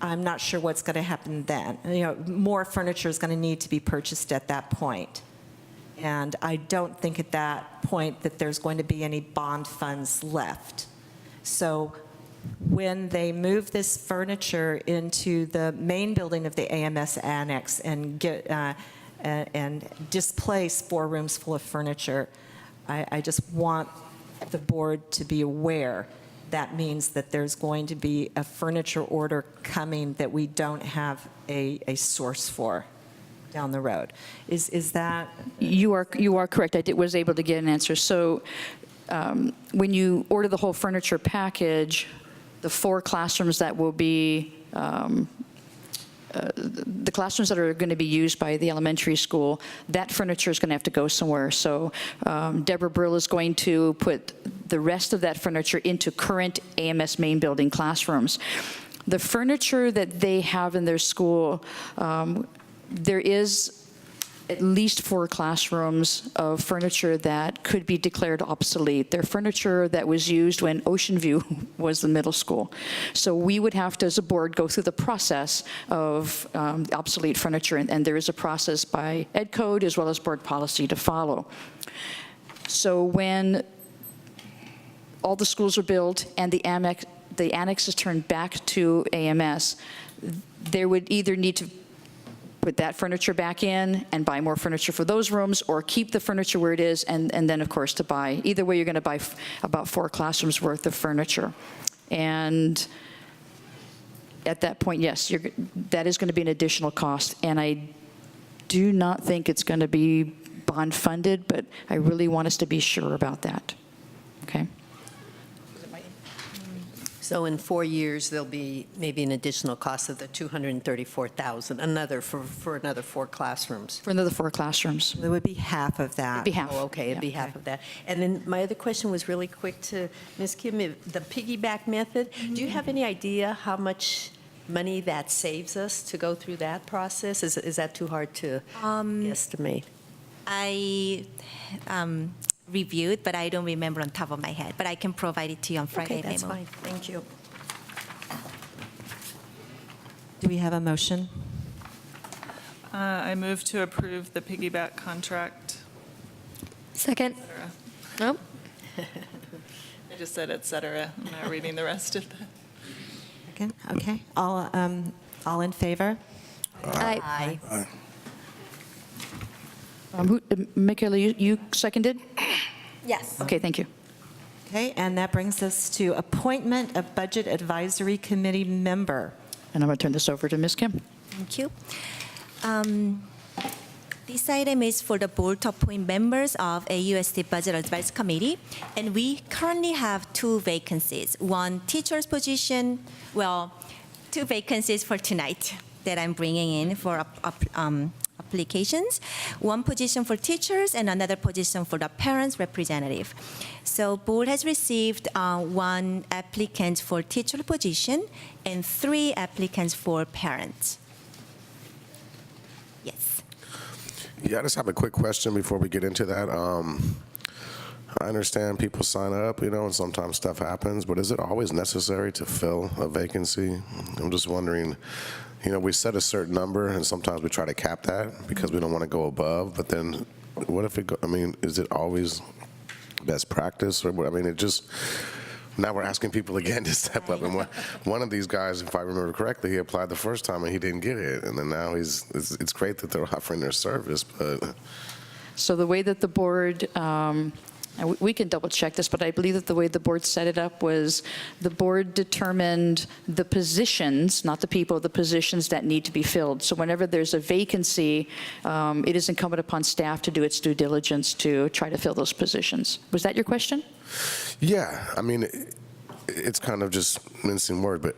I'm not sure what's going to happen then. More furniture is going to need to be purchased at that point. And I don't think at that point that there's going to be any bond funds left. So when they move this furniture into the main building of the AMS Annex and displace 4 rooms full of furniture, I just want the board to be aware that means that there's going to be a furniture order coming that we don't have a source for down the road. Is that? You are correct. I was able to get an answer. So when you order the whole furniture package, the 4 classrooms that will be the classrooms that are going to be used by the elementary school, that furniture is going to have to go somewhere. So Deborah Brill is going to put the rest of that furniture into current AMS main building classrooms. The furniture that they have in their school, there is at least 4 classrooms of furniture that could be declared obsolete. They're furniture that was used when Ocean View was the middle school. So we would have to, as a board, go through the process of obsolete furniture, and there is a process by Ed Code as well as board policy to follow. So when all the schools are built and the annex is turned back to AMS, there would either need to put that furniture back in and buy more furniture for those rooms, or keep the furniture where it is, and then, of course, to buy. Either way, you're going to buy about 4 classrooms worth of furniture. And at that point, yes, that is going to be an additional cost. And I do not think it's going to be bond funded, but I really want us to be sure about that. Okay? So in 4 years, there'll be maybe an additional cost of the $234,000, another for another 4 classrooms. For another 4 classrooms. It would be half of that. It'd be half. Oh, okay, it'd be half of that. And then my other question was really quick to Ms. Kim, the piggyback method. Do you have any idea how much money that saves us to go through that process? Is that too hard to estimate? I reviewed, but I don't remember on top of my head. But I can provide it to you on Friday. Okay, that's memo. fine. Thank you. Do we have a motion? I move to approve the piggyback contract. Second. Et cetera. Nope. I just said et cetera. I'm not reading the rest of the. Second, okay. All in favor? Aye. Michaela, you seconded? Yes. Okay, thank you. Okay, and that brings us to appointment of Budget Advisory Committee member. And I'm going to turn this over to Ms. Kim. Thank you. This item is for the board to appoint members of AUSD Budget Advisory Committee, and we currently have 2 vacancies. One teacher's position, well, 2 vacancies for tonight that I'm bringing in for applications. One position for teachers and another position for the parents representative. So board has received 1 applicant for teacher position and 3 applicants for parents. Yes. Yeah, I just have a quick question before we get into that. I understand people sign up, and sometimes stuff happens, but is it always necessary to fill a vacancy? I'm just wondering, we set a certain number, and sometimes we try to cap that because we don't want to go above, but then what if is it always best practice? Or it just, now we're asking people again to step up. And one of these guys, if I remember correctly, he applied the first time and he didn't get it. And then now it's great that they're offering their service, but. So the way that the board, and we can double check this, but I believe that the way the board set it up was the board determined the positions, not the people, the positions that need to be filled. So whenever there's a vacancy, it is incumbent upon staff to do its due diligence to try to fill those positions. Was that your question? Yeah, it's kind of just mincing word, but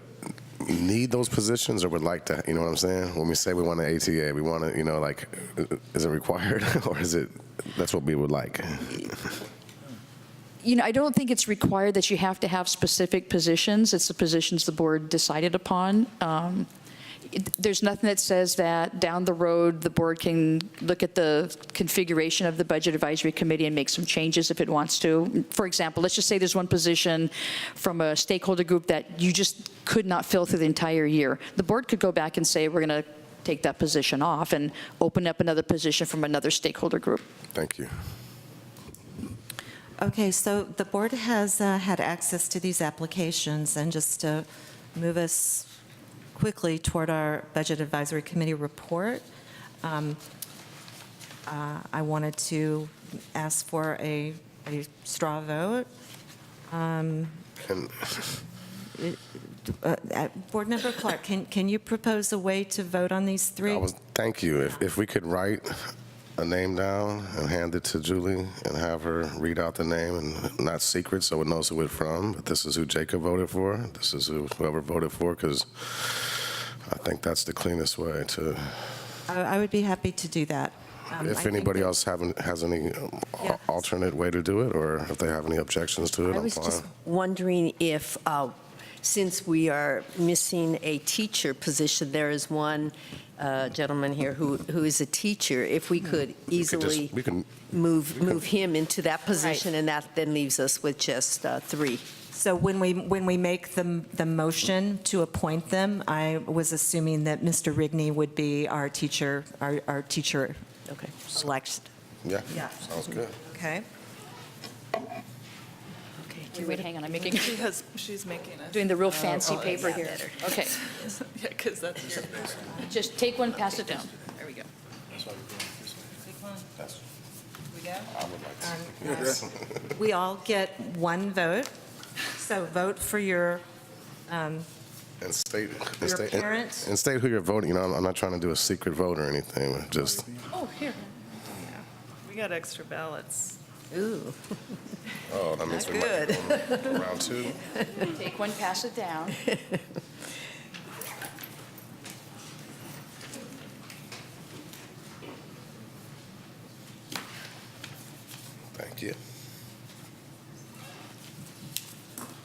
need those positions or would like to, you know what I'm saying? When we say we want an ATA, we want to, is it required or is it, that's what we would like? I don't think it's required that you have to have specific positions. It's the positions the board decided upon. There's nothing that says that down the road the board can look at the configuration of the Budget Advisory Committee and make some changes if it wants to. For example, let's just say there's one position from a stakeholder group that you just could not fill through the entire year. The board could go back and say, we're going to take that position off and open up another position from another stakeholder group. Thank you. Okay, so the board has had access to these applications, and just to move us quickly toward our Budget Advisory Committee report, I wanted to ask for a straw vote. Board Member Clark, can you propose a way to vote on these 3? Thank you. If we could write a name down and hand it to Julie and have her read out the name, and not secret so it knows who it's from, but this is who Jacob voted for, this is whoever voted for, because I think that's the cleanest way to. I would be happy to do that. If anybody else has any alternate way to do it, or if they have any objections to it, I I'm was fine. just wondering if, since we are missing a teacher position, there is one gentleman here who is a teacher, if we could easily we can move him into that position, and that then leaves us with just 3. So when we make the motion to appoint them, I was assuming that Mr. Rigney would be our teacher Okay. elect. Yeah, Yeah. sounds good. Okay. Wait, hang on, I'm making, She's making us. doing the real fancy paper here. Okay, Yeah, because that's your. just take one, pass it down. There we go. We go? I would like to. We all get one vote, so vote for your, And state, Your parents? and state who you're voting. You know, I'm not trying to do a secret vote or anything. Just Oh, here. We got extra ballots. Ooh. oh, that means we might be going to round 2. Take one, pass it down. Thank you.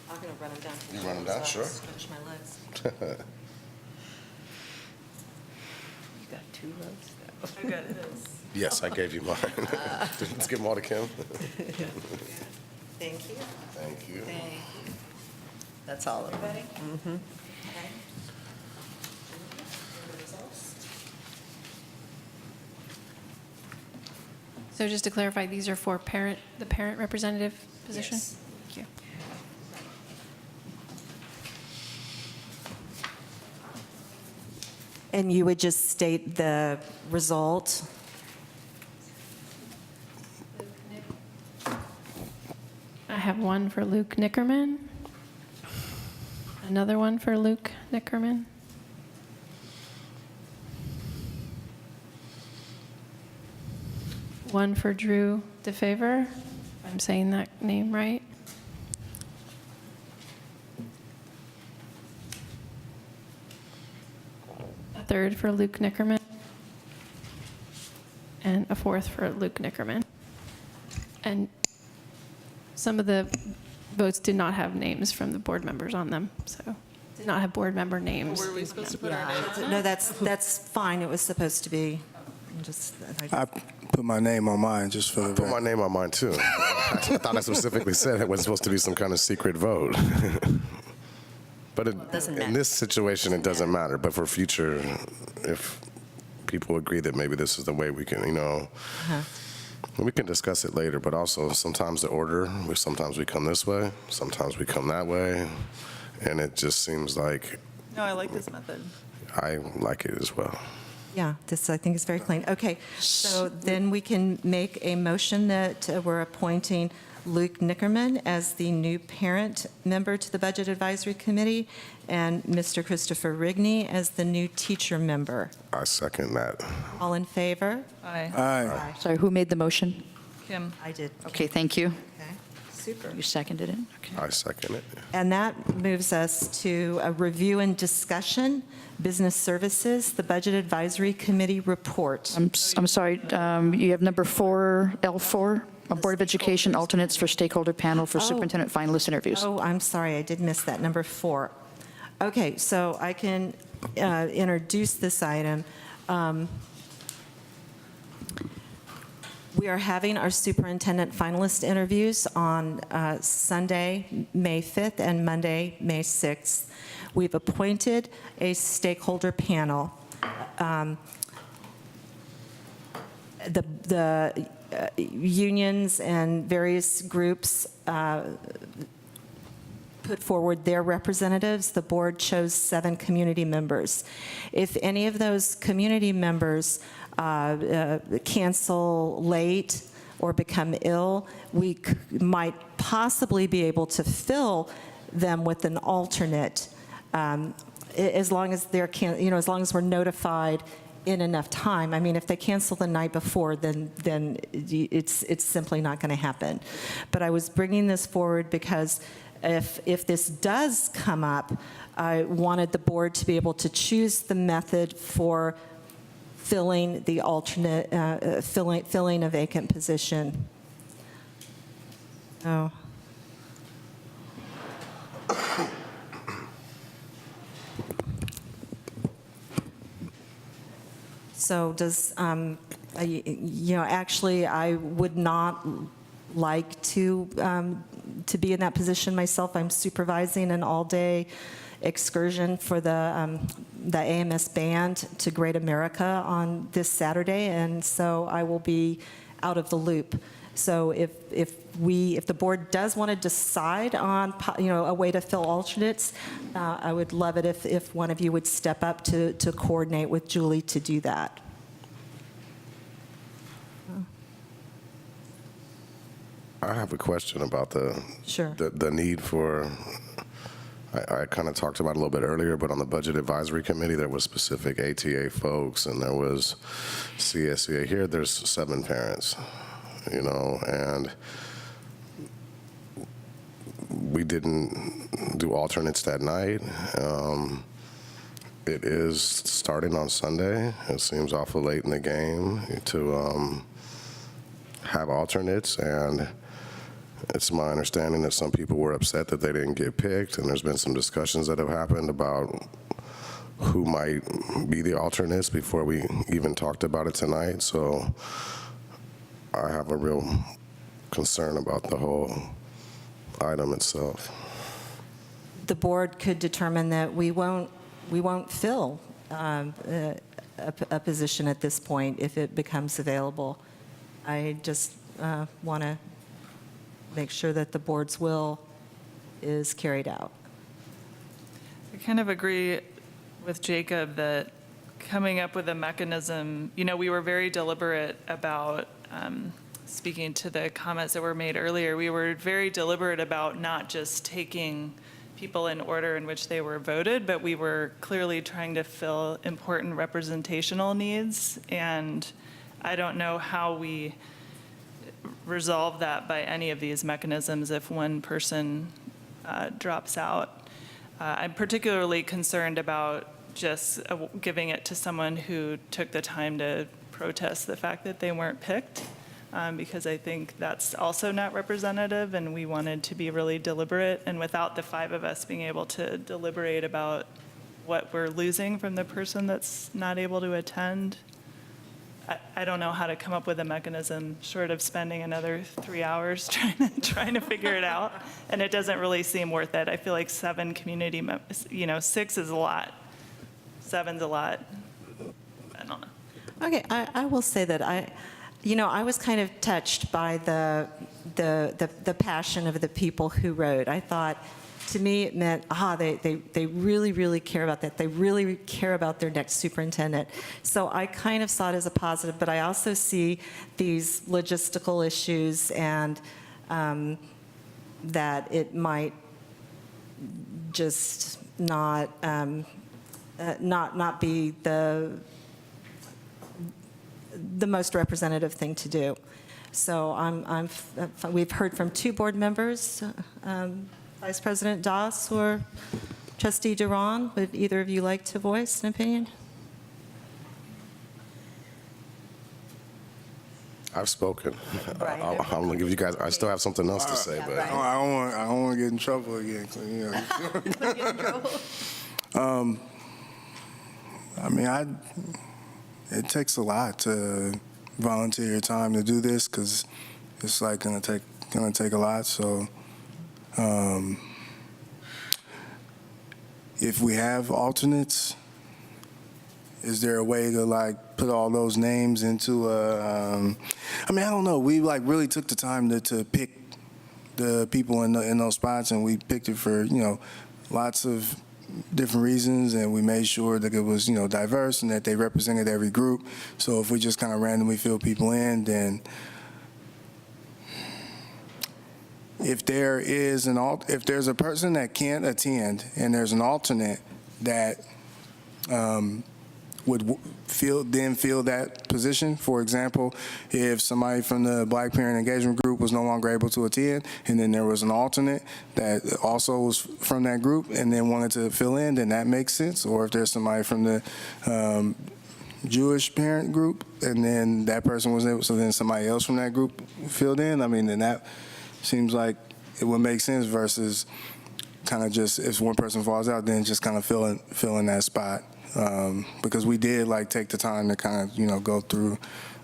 I'm going to run them down. You run them down, sure. Stretch my legs. You got 2 votes? I got his. Yes, I gave you mine. Let's give them all to Kim. Thank you. Thank you. That's all of them. Everybody? So just to clarify, these are for the parent representative position? Yes. Thank you. And you would just state the result? I have one for Luke Nickerman. Another one for Luke Nickerman. One for Drew DeFavor, if I'm saying that name right. A third for Luke Nickerman. And a fourth for Luke Nickerman. And some of the votes did not have names from the board members on them, so did not have board member names. Were we supposed to put our names? No, that's fine. It was supposed to be just. I put my name on mine just for the Put my record. name on mine, too. I thought I specifically said it was supposed to be some kind of secret vote. But in this situation, it doesn't matter. But for future, if people agree that maybe this is the way we can, you know, we can discuss it later. But also, sometimes the order, sometimes we come this way, sometimes we come that way. And it just seems like No, I like this method. I like it as well. Yeah, this, I think, is very clean. Okay, so then we can make a motion that we're appointing Luke Nickerman as the new parent member to the Budget Advisory Committee and Mr. Christopher Rigney as the new teacher member. I second that. All in favor? Aye. Aye. Sorry, who made the motion? Kim. I did. Okay, thank you. Okay, super. You seconded it? Okay. I second it. And that moves us to a review and discussion, business services, the Budget Advisory Committee report. I'm sorry, you have number 4, L4, a Board of Education alternates for stakeholder panel for superintendent finalist interviews. Oh, I'm sorry, I did miss that, number 4. Okay, so I can introduce this item. We are having our superintendent finalist interviews on Sunday, May 5th, and Monday, May 6th. We've appointed a stakeholder panel. The unions and various groups put forward their representatives. The board chose 7 community members. If any of those community members cancel late or become ill, we might possibly be able to fill them with an alternate, as long as they're, as long as we're notified in enough time. I mean, if they cancel the night before, then it's simply not going to happen. But I was bringing this forward because if this does come up, I wanted the board to be able to choose the method for filling the alternate, filling a vacant position. Oh. So does, actually, I would not like to be in that position myself. I'm supervising an all-day excursion for the AMS band to Great America on this Saturday, and so I will be out of the loop. So if the board does want to decide on, a way to fill alternates, I would love it if one of you would step up to coordinate with Julie to do that. I have a question about Sure. the need for, I kind of talked about it a little bit earlier, but on the Budget Advisory Committee, there was specific ATA folks, and there was CSEA. Here, there's 7 parents, and we didn't do alternates that night. It is starting on Sunday. It seems awful late in the game to have alternates, and it's my understanding that some people were upset that they didn't get picked, and there's been some discussions that have happened about who might be the alternates before we even talked about it tonight. So I have a real concern about the whole item itself. The board could determine that we won't fill a position at this point if it becomes available. I just want to make sure that the board's will is carried out. I kind of agree with Jacob that coming up with a mechanism, we were very deliberate about, speaking to the comments that were made earlier, we were very deliberate about not just taking people in order in which they were voted, but we were clearly trying to fill important representational needs. And I don't know how we resolve that by any of these mechanisms if one person drops out. I'm particularly concerned about just giving it to someone who took the time to protest the fact that they weren't picked, because I think that's also not representative, and we wanted to be really deliberate. And without the 5 of us being able to deliberate about what we're losing from the person that's not able to attend, I don't know how to come up with a mechanism short of spending another 3 hours trying to figure it out. And it doesn't really seem worth it. I feel like 7 community members, 6 is a lot. 7's a lot. I don't know. Okay, I will say that I was kind of touched by the passion of the people who wrote. I thought, to me, it meant, they really, really care about that. They really care about their next superintendent. So I kind of saw it as a positive, but I also see these logistical issues and that it might just not be the most representative thing to do. So we've heard from 2 board members, Vice President Doss or Trustee Duran. Would either of you like to voice an opinion? I've spoken. I'm going to give you guys, I still have something else to say, but. I don't want to get in trouble again. It takes a lot to volunteer your time to do this, because it's like gonna take a lot. So if we have alternates, is there a way to put all those names into I don't know. We really took the time to pick the people in those spots, and we picked it for lots of different reasons, and we made sure that it was diverse and that they represented every group. So if we just kind of randomly fill people in, then if there's a person that can't attend and there's an alternate that would fill that position. For example, if somebody from the Black Parent Engagement Group was no longer able to attend, and then there was an alternate that also was from that group and then wanted to fill in, then that makes sense. Or if there's somebody from the Jewish parent group, and then that person was able, so then somebody else from that group filled in, then that seems like it would make sense versus kind of just, if one person falls out, then just kind of fill in that spot. Because we did like take the time to kind of, go through.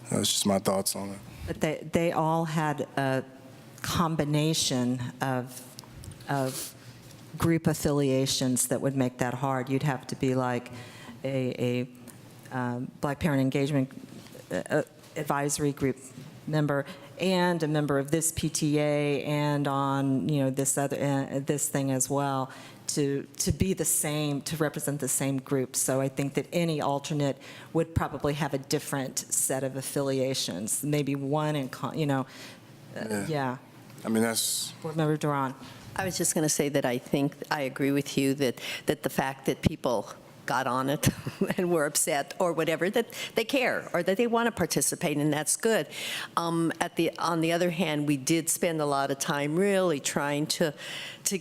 That's just my thoughts on it. But they all had a combination of group affiliations that would make that hard. You'd have to be like a Black Parent Engagement Advisory Group member and a member of this PTA and on, this other, this thing as well, to be the same, to represent the same group. So I think that any alternate would probably have a different set of affiliations, maybe one in, yeah. I mean, that's... Board Member Duran. I was just going to say that I think I agree with you that the fact that people got on it and were upset or whatever, that they care or that they want to participate, and that's good. On the other hand, we did spend a lot of time really trying to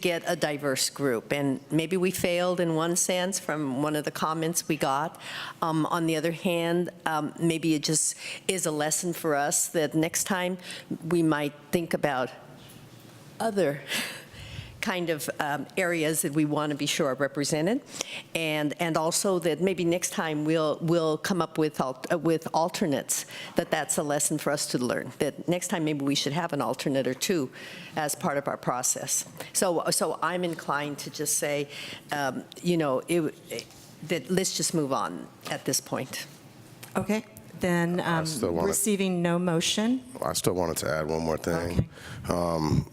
get a diverse group, and maybe we failed in one sense from one of the comments we got. On the other hand, maybe it just is a lesson for us that next time we might think about other kind of areas that we want to be sure are represented, and also that maybe next time we'll come up with alternates. That's a lesson for us to learn. That next time maybe we should have an alternate or two as part of our process. So I'm inclined to just say, that let's just move on at this point. Okay, then receiving no motion. I still wanted to add one more thing. Okay.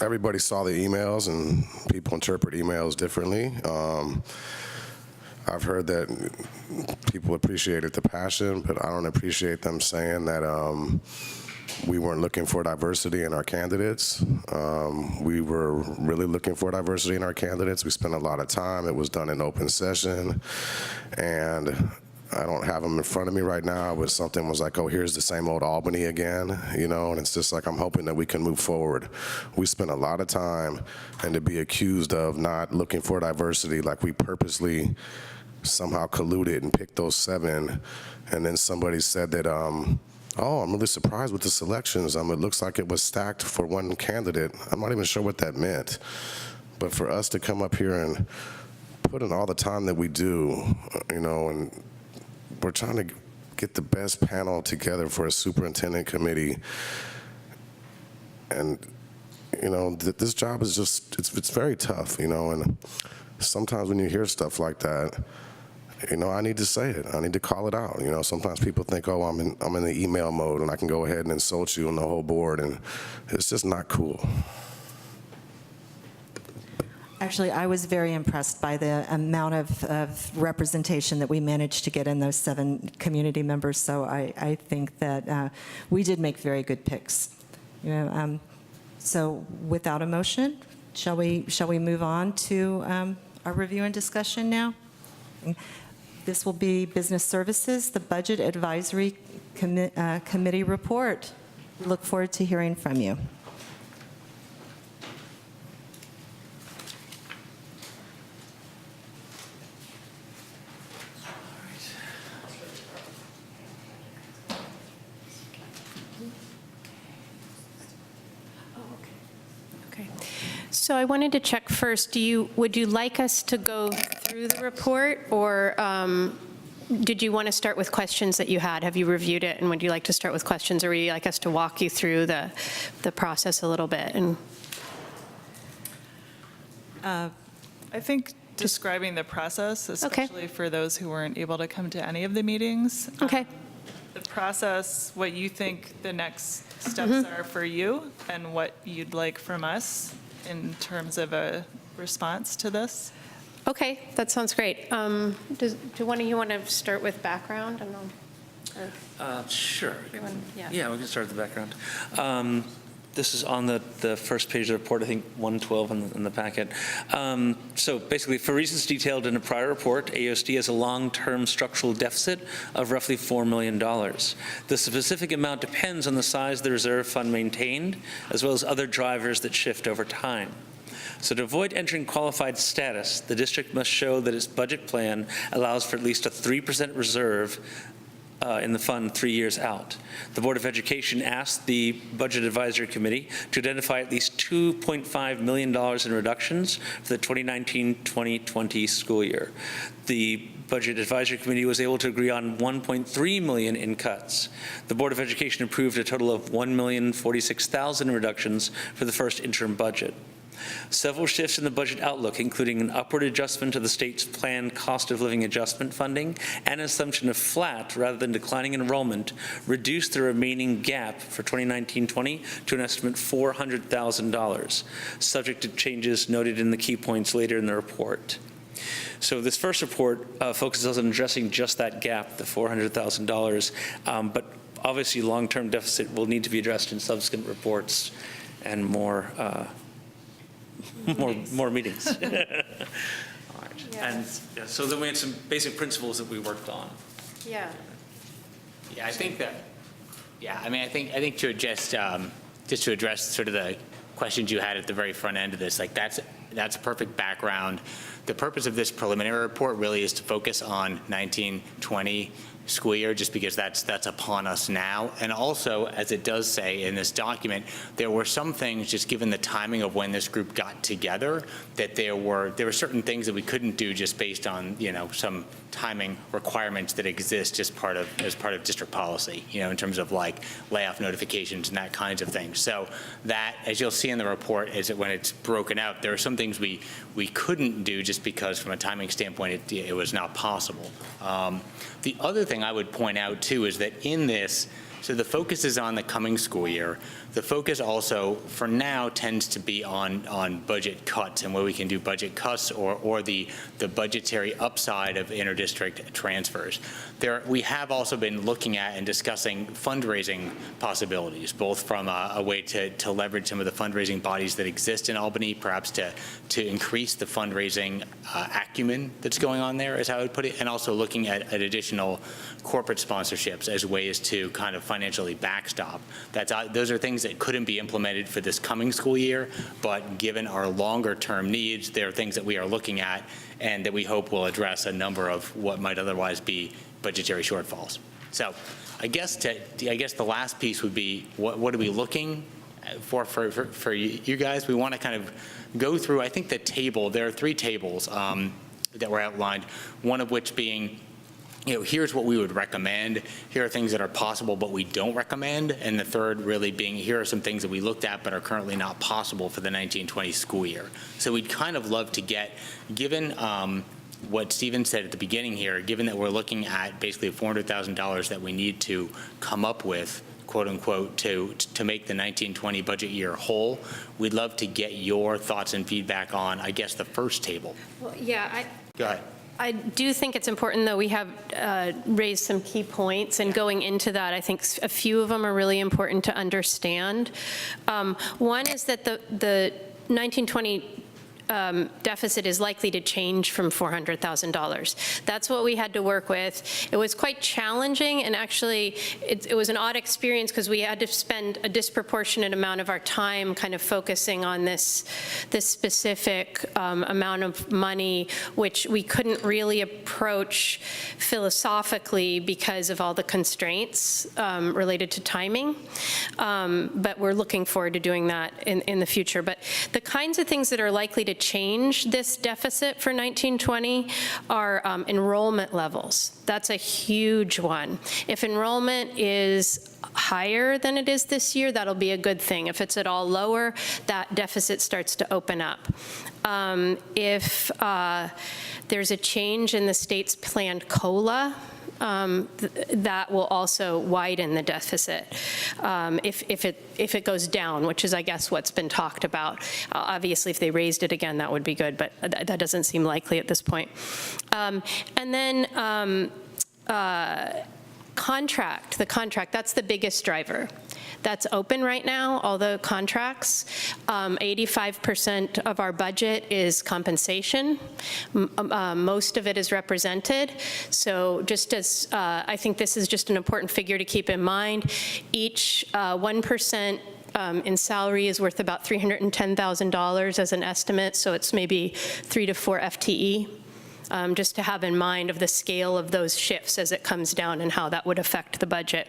Everybody saw the emails, and people interpret emails differently. I've heard that people appreciated the passion, but I don't appreciate them saying that we weren't looking for diversity in our candidates. We were really looking for diversity in our candidates. We spent a lot of time. It was done in open session, and I don't have them in front of me right now, but something was like, oh, here's the same old Albany again, and it's just like, I'm hoping that we can move forward. We spent a lot of time, and to be accused of not looking for diversity, like we purposely somehow colluded and picked those 7, and then somebody said that, oh, I'm really surprised with the selections. It looks like it was stacked for one candidate. I'm not even sure what that meant. But for us to come up here and put in all the time that we do, and we're trying to get the best panel together for a superintendent committee. And, this job is just, it's very tough, and sometimes when you hear stuff like that, I need to say it. I need to call it out. Sometimes people think, oh, I'm in the email mode and I can go ahead and insult you and the whole board, and it's just not cool. Actually, I was very impressed by the amount of representation that we managed to get in those 7 community members. So I think that we did make very good picks. So without a motion, shall we move on to our review and discussion now? This will be Business Services, the Budget Advisory Committee report. We look forward to hearing from you. So I wanted to check first, would you like us to go through the report, or did you want to start with questions that you had? Have you reviewed it, and would you like to start with questions, or would you like us to walk you through the process a little bit? And I think describing the process, especially for those who weren't able to come to any of the meetings. Okay. The process, what you think the next steps are for you, and what you'd like from us in terms of a response to this. Okay, that sounds great. Do one of you want to start with background? I don't know. Sure. Yeah. Yeah, we can start with the background. This is on the first page of the report, I think 112 in the packet. So basically, for reasons detailed in a prior report, AUSD has a long-term structural deficit of roughly $4 million. The specific amount depends on the size of the reserve fund maintained, as well as other drivers that shift over time. So to avoid entering qualified status, the district must show that its budget plan allows for at least a 3% reserve in the fund 3 years out. The Board of Education asked the Budget Advisory Committee to identify at least $2.5 million in reductions for the 2019-2020 school year. The Budget Advisory Committee was able to agree on $1.3 million in cuts. The Board of Education approved a total of $1,046,000 reductions for the first interim budget. Several shifts in the budget outlook, including an upward adjustment to the state's planned cost of living adjustment funding and an assumption of flat rather than declining enrollment, reduced the remaining gap for 2019-20 to an estimate $400,000, subject to changes noted in the key points later in the report. So this first report focuses on addressing just that gap, the $400,000, but obviously long-term deficit will need to be addressed in subsequent reports and more meetings. All right. And so then we had some basic principles that we worked on. Yeah. Yeah, I think that. Yeah, I mean, I think to just to address sort of the questions you had at the very front end of this, like that's a perfect background. The purpose of this preliminary report really is to focus on 1920 school year, just because that's upon us now. And also, as it does say in this document, there were some things, just given the timing of when this group got together, that there were certain things that we couldn't do just based on, you know, some timing requirements that exist as part of district policy, you know, in terms of like layoff notifications and that kinds of things. So that, as you'll see in the report, is that when it's broken out, there are some things we couldn't do just because from a timing standpoint it was not possible. The other thing I would point out too is that in this, so the focus is on the coming school year. The focus also, for now, tends to be on budget cuts and where we can do budget cuts or the budgetary upside of interdistrict transfers. We have also been looking at and discussing fundraising possibilities, both from a way to leverage some of the fundraising bodies that exist in Albany, perhaps to increase the fundraising acumen that's going on there, is how I would put it, and also looking at additional corporate sponsorships as ways to kind of financially backstop. Those are things that couldn't be implemented for this coming school year, but given our longer term needs, there are things that we are looking at and that we hope will address a number of what might otherwise be budgetary shortfalls. So I guess the last piece would be, what are we looking for you guys? We want to kind of go through, I think, the table. There are 3 tables that were outlined, one of which being, you know, here's what we would recommend. Here are things that are possible but we don't recommend. And the third really being, here are some things that we looked at but are currently not possible for the 1920 school year. So we'd kind of love to get, given what Stephen said at the beginning here, given that we're looking at basically $400,000 that we need to come up with, quote unquote, to make the 1920 budget year whole, we'd love to get your thoughts and feedback on, I guess, the first table. Well, yeah, Go ahead. I do think it's important, though, we have raised some key points, and going into that, I think a few of them are really important to understand. One is that the 1920 deficit is likely to change from $400,000. That's what we had to work with. It was quite challenging, and actually it was an odd experience because we had to spend a disproportionate amount of our time kind of focusing on this specific amount of money, which we couldn't really approach philosophically because of all the constraints related to timing. But we're looking forward to doing that in the future. But the kinds of things that are likely to change this deficit for 1920 are enrollment levels. That's a huge one. If enrollment is higher than it is this year, that'll be a good thing. If it's at all lower, that deficit starts to open up. If there's a change in the state's planned COLA, that will also widen the deficit if it goes down, which is, I guess, what's been talked about. Obviously, if they raised it again, that would be good, but that doesn't seem likely at this point. And then the contract, that's the biggest driver. That's open right now, all the contracts. 85% of our budget is compensation. Most of it is represented. So just as, I think this is just an important figure to keep in mind, each 1% in salary is worth about $310,000 as an estimate, so it's maybe 3 to 4 FTE. just to have in mind of the scale of those shifts as it comes down and how that would affect the budget.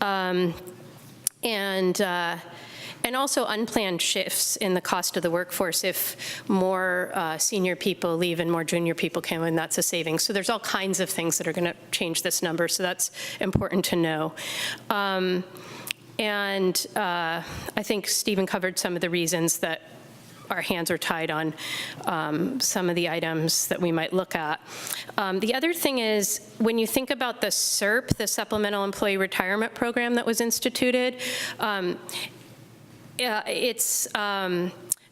And also unplanned shifts in the cost of the workforce. If more senior people leave and more junior people come in, that's a savings. So there's all kinds of things that are going to change this number, so that's important to know. I think Stephen covered some of the reasons that our hands are tied on some of the items that we might look at. The other thing is, when you think about the SERP, the Supplemental Employee Retirement Program that was instituted, it's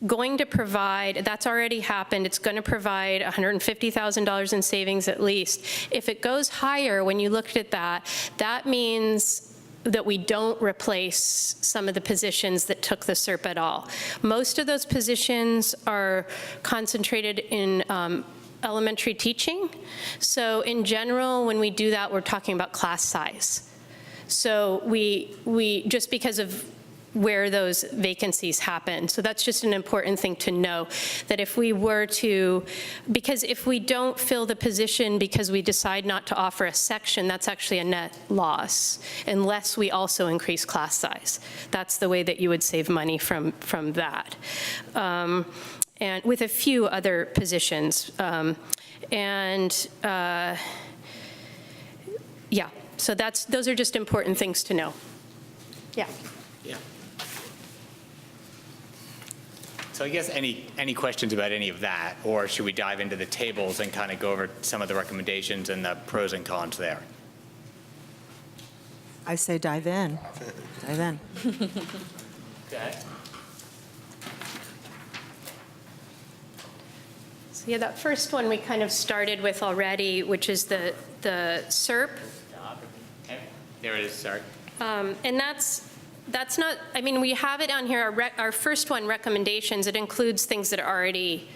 going to provide, that's already happened, it's going to provide $150,000 in savings at least. If it goes higher, when you looked at that, that means that we don't replace some of the positions that took the SERP at all. Most of those positions are concentrated in elementary teaching. So in general, when we do that, we're talking about class size. So we just because of where those vacancies happen. So that's just an important thing to know, that if we were to, because if we don't fill the position because we decide not to offer a section, that's actually a net loss, unless we also increase class size. That's the way that you would save money from that. And with a few other positions. Yeah, so those are just important things to know. Yeah. Yeah. So I guess any questions about any of that, or should we dive into the tables and kind of go over some of the recommendations and the pros and cons there? I say dive in. Dive in. Okay. So yeah, that first one we kind of started with already, which is the SERP. Okay. There it is, sorry. And that's not, I mean, we have it on here, our first one, recommendations, it includes things that are already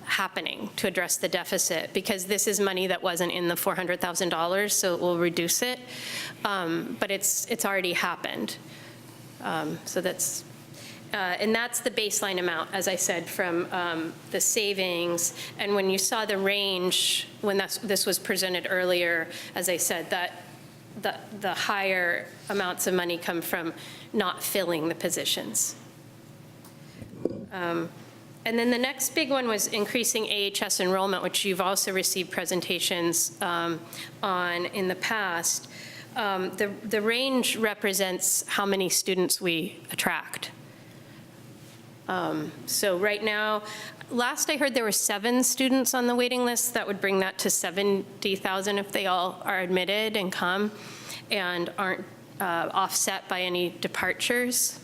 happening to address the deficit, because this is money that wasn't in the $400,000, so it will reduce it. But it's already happened. So that's, and that's the baseline amount, as I said, from the savings. And when you saw the range, when this was presented earlier, as I said, that the higher amounts of money come from not filling the positions. And then the next big one was increasing AHS enrollment, which you've also received presentations on in the past. The range represents how many students we attract. So right now, last I heard there were 7 students on the waiting list. That would bring that to 70,000 if they all are admitted and come and aren't offset by any departures.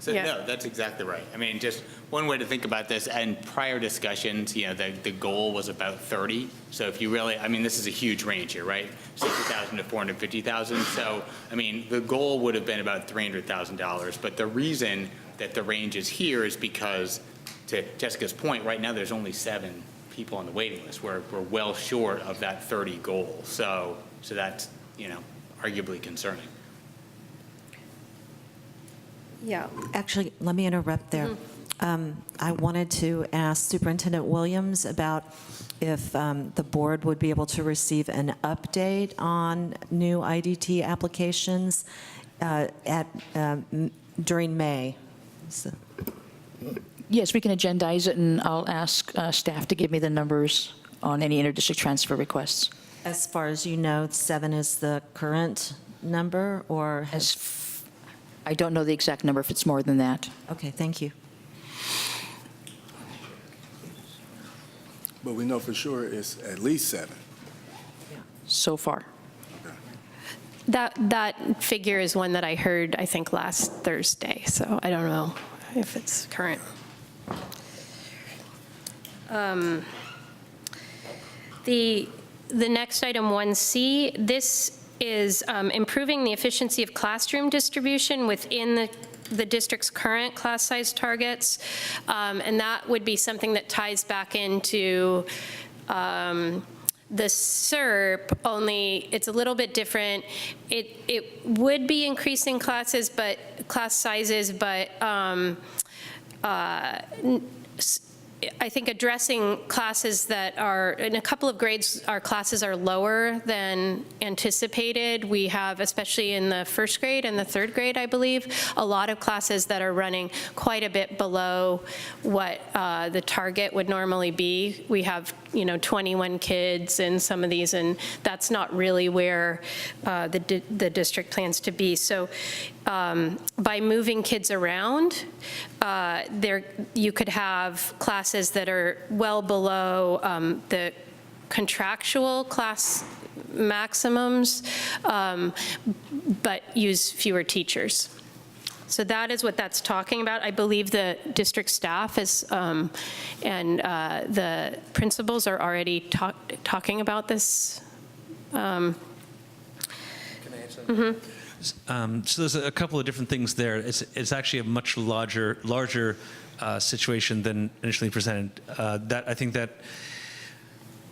So Yeah. no, that's exactly right. I mean, just one way to think about this, and prior discussions, you know, the goal was about 30. So if you really, I mean, this is a huge range here, right? 60,000 to 450,000. So, I mean, the goal would have been about $300,000. But the reason that the range is here is because, to Jessica's point, right now there's only 7 people on the waiting list. We're well short of that 30 goal. So that's, you know, arguably concerning. Yeah. Actually, let me interrupt there. I wanted to ask Superintendent Williams about if the board would be able to receive an update on new IDT applications during May. So, Yes, we can agendize it, and I'll ask staff to give me the numbers on any interdistrict transfer requests. as far as you know, 7 is the current number, or I don't know the exact number if it's more than that. Okay, thank you. But we know for sure it's at least 7. So far. That figure is one that I heard, I think, last Thursday, so I don't know if it's current. The next item, 1C, this is improving the efficiency of classroom distribution within the district's current class size targets, and that would be something that ties back into the SERP, only it's a little bit different. It would be increasing class sizes, but I think addressing classes that are, in a couple of grades, our classes are lower than anticipated. We have, especially in the first grade and the third grade, I believe, a lot of classes that are running quite a bit below what the target would normally be. We have, 21 kids in some of these, and that's not really where the district plans to be. So by moving kids around, you could have classes that are well below the contractual class maximums, but use fewer teachers. So that is what that's talking about. I believe the district staff is, and the principals are already talking about this. Can I answer? Mm-hmm. So there's a couple of different things there. It's actually a much larger situation than initially presented. I think that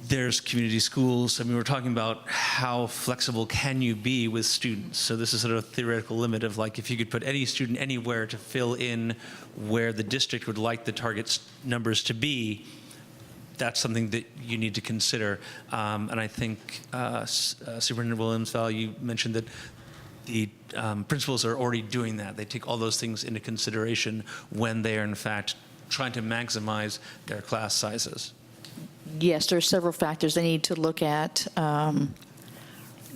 there's community schools. I mean, we're talking about how flexible can you be with students. So this is sort of a theoretical limit of like, if you could put any student anywhere to fill in where the district would like the target numbers to be, that's something that you need to consider. And I think Superintendent Williams-Val, you mentioned that the principals are already doing that. They take all those things into consideration when they are in fact trying to maximize their class sizes. Yes, there are several factors they need to look at.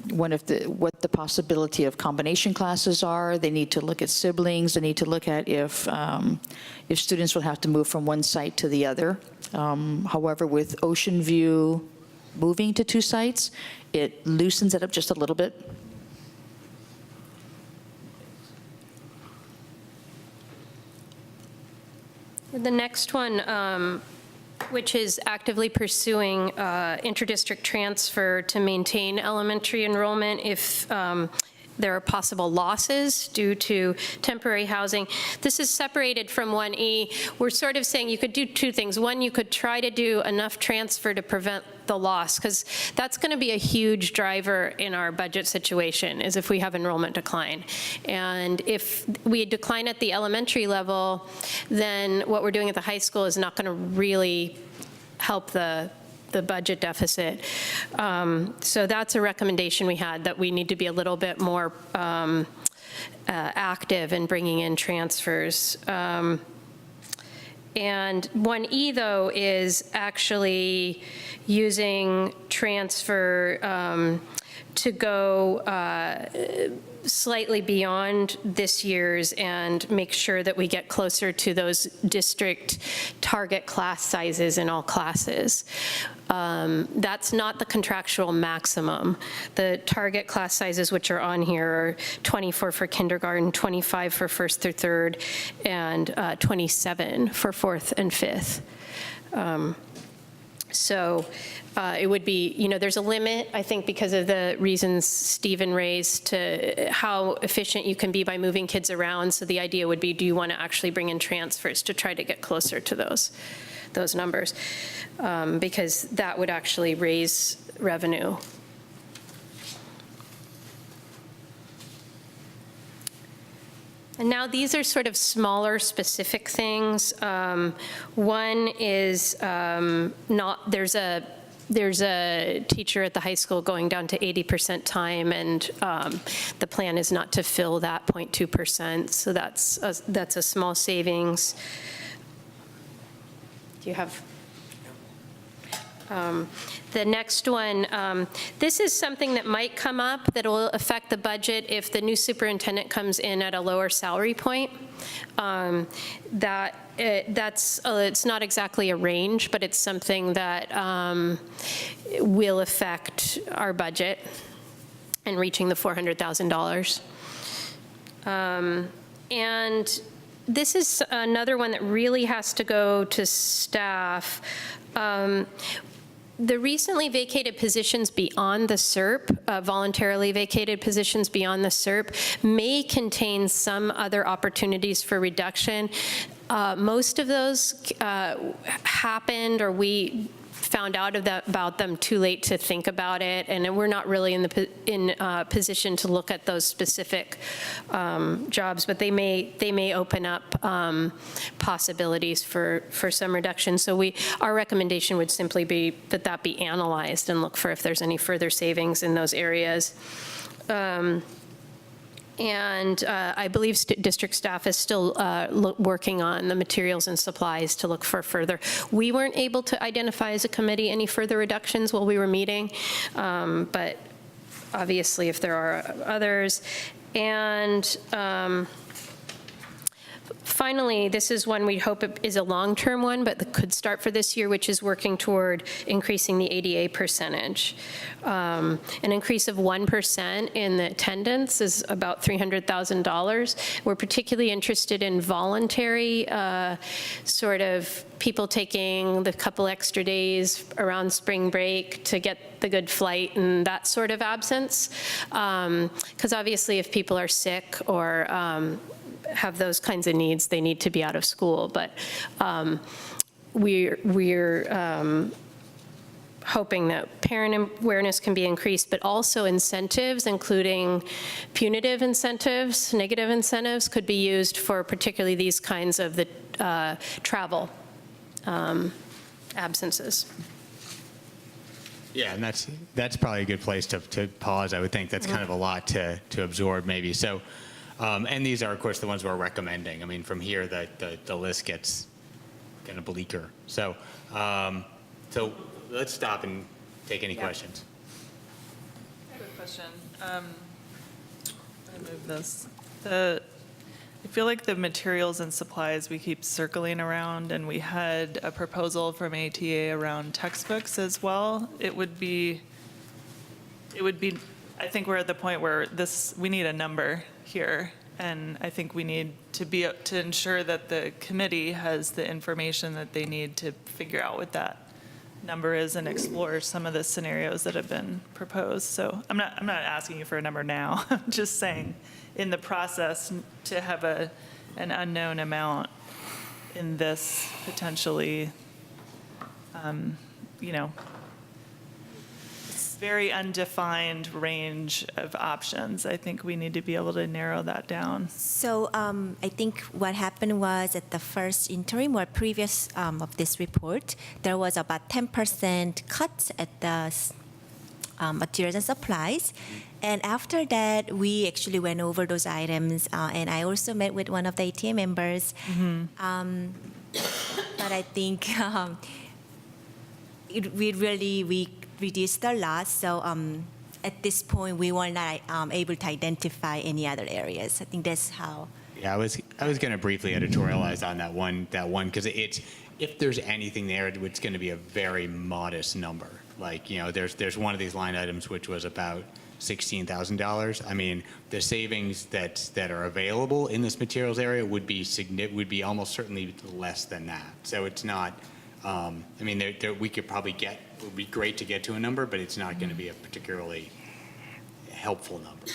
What the possibility of combination classes are. They need to look at siblings. They need to look at if students will have to move from one site to the other. However, with Ocean View moving to 2 sites, it loosens it up just a little bit. The next one, which is actively pursuing interdistrict transfer to maintain elementary enrollment if there are possible losses due to temporary housing. This is separated from 1E. We're sort of saying you could do 2 things. One, you could try to do enough transfer to prevent the loss, because that's going to be a huge driver in our budget situation, is if we have enrollment decline. And if we decline at the elementary level, then what we're doing at the high school is not going to really help the budget deficit. So that's a recommendation we had, that we need to be a little bit more active in bringing in transfers. And 1E, though, is actually using transfer to go slightly beyond this year's and make sure that we get closer to those district target class sizes in all classes. That's not the contractual maximum. The target class sizes, which are on here, are 24 for kindergarten, 25 for first through third, and 27 for fourth and fifth. So it would be, there's a limit, I think, because of the reasons Stephen raised, to how efficient you can be by moving kids around. So the idea would be, do you want to actually bring in transfers to try to get closer to those numbers? Because that would actually raise revenue. And now these are sort of smaller, specific things. One is there's a teacher at the high school going down to 80% time, and the plan is not to fill that 0.2%. So that's a small savings. Do you have? The next one, this is something that might come up that will affect the budget if the new superintendent comes in at a lower salary point. It's not exactly a range, but it's something that will affect our budget and reaching the $400,000. And this is another one that really has to go to staff. The recently vacated positions beyond the SERP, voluntarily vacated positions beyond the SERP, may contain some other opportunities for reduction. Most of those happened, or we found out about them too late to think about it, and we're not really in position to look at those specific jobs, but they may open up possibilities for some reduction. So our recommendation would simply be that be analyzed and look for if there's any further savings in those areas. And I believe district staff is still working on the materials and supplies to look for further. We weren't able to identify as a committee any further reductions while we were meeting, but obviously if there are others. And finally, this is one we hope is a long-term one, but could start for this year, which is working toward increasing the ADA percentage. An increase of 1% in the attendance is about $300,000. We're particularly interested in voluntary sort of people taking the couple extra days around spring break to get the good flight and that sort of absence. Because obviously if people are sick or have those kinds of needs, they need to be out of school. But we're hoping that parent awareness can be increased, but also incentives, including punitive incentives, negative incentives, could be used for particularly these kinds of the travel absences. Yeah, and that's probably a good place to pause. I would think that's kind of a lot to absorb maybe. So, and these are, of course, the ones we're recommending. I mean, from here, the list gets kind of bleaker. So, so let's stop and take any questions. I have a question. Let me move this. I feel like the materials and supplies we keep circling around, and we had a proposal from ATA around textbooks as well. It would be, I think we're at the point where we need a number here, and I think we need to ensure that the committee has the information that they need to figure out what that number is and explore some of the scenarios that have been proposed. So I'm not asking you for a number now. I'm just saying, in the process, to have an unknown amount in this potentially, very undefined range of options. I think we need to be able to narrow that down. So I think what happened was at the first interim or previous of this report, there was about 10% cut at the materials and supplies. And after that, we actually went over those items. And I also met with one of the ATA members. Mm-hmm. But I think we reduced a lot. So at this point, we were not able to identify any other areas. I think that's how. Yeah, I was going to briefly editorialize on that one, because if there's anything there, it's going to be a very modest number. Like, there's one of these line items which was about $16,000. I mean, the savings that are available in this materials area would be almost certainly less than that. So it's not. I mean, we could probably it would be great to get to a number, but it's not going to be a particularly helpful number.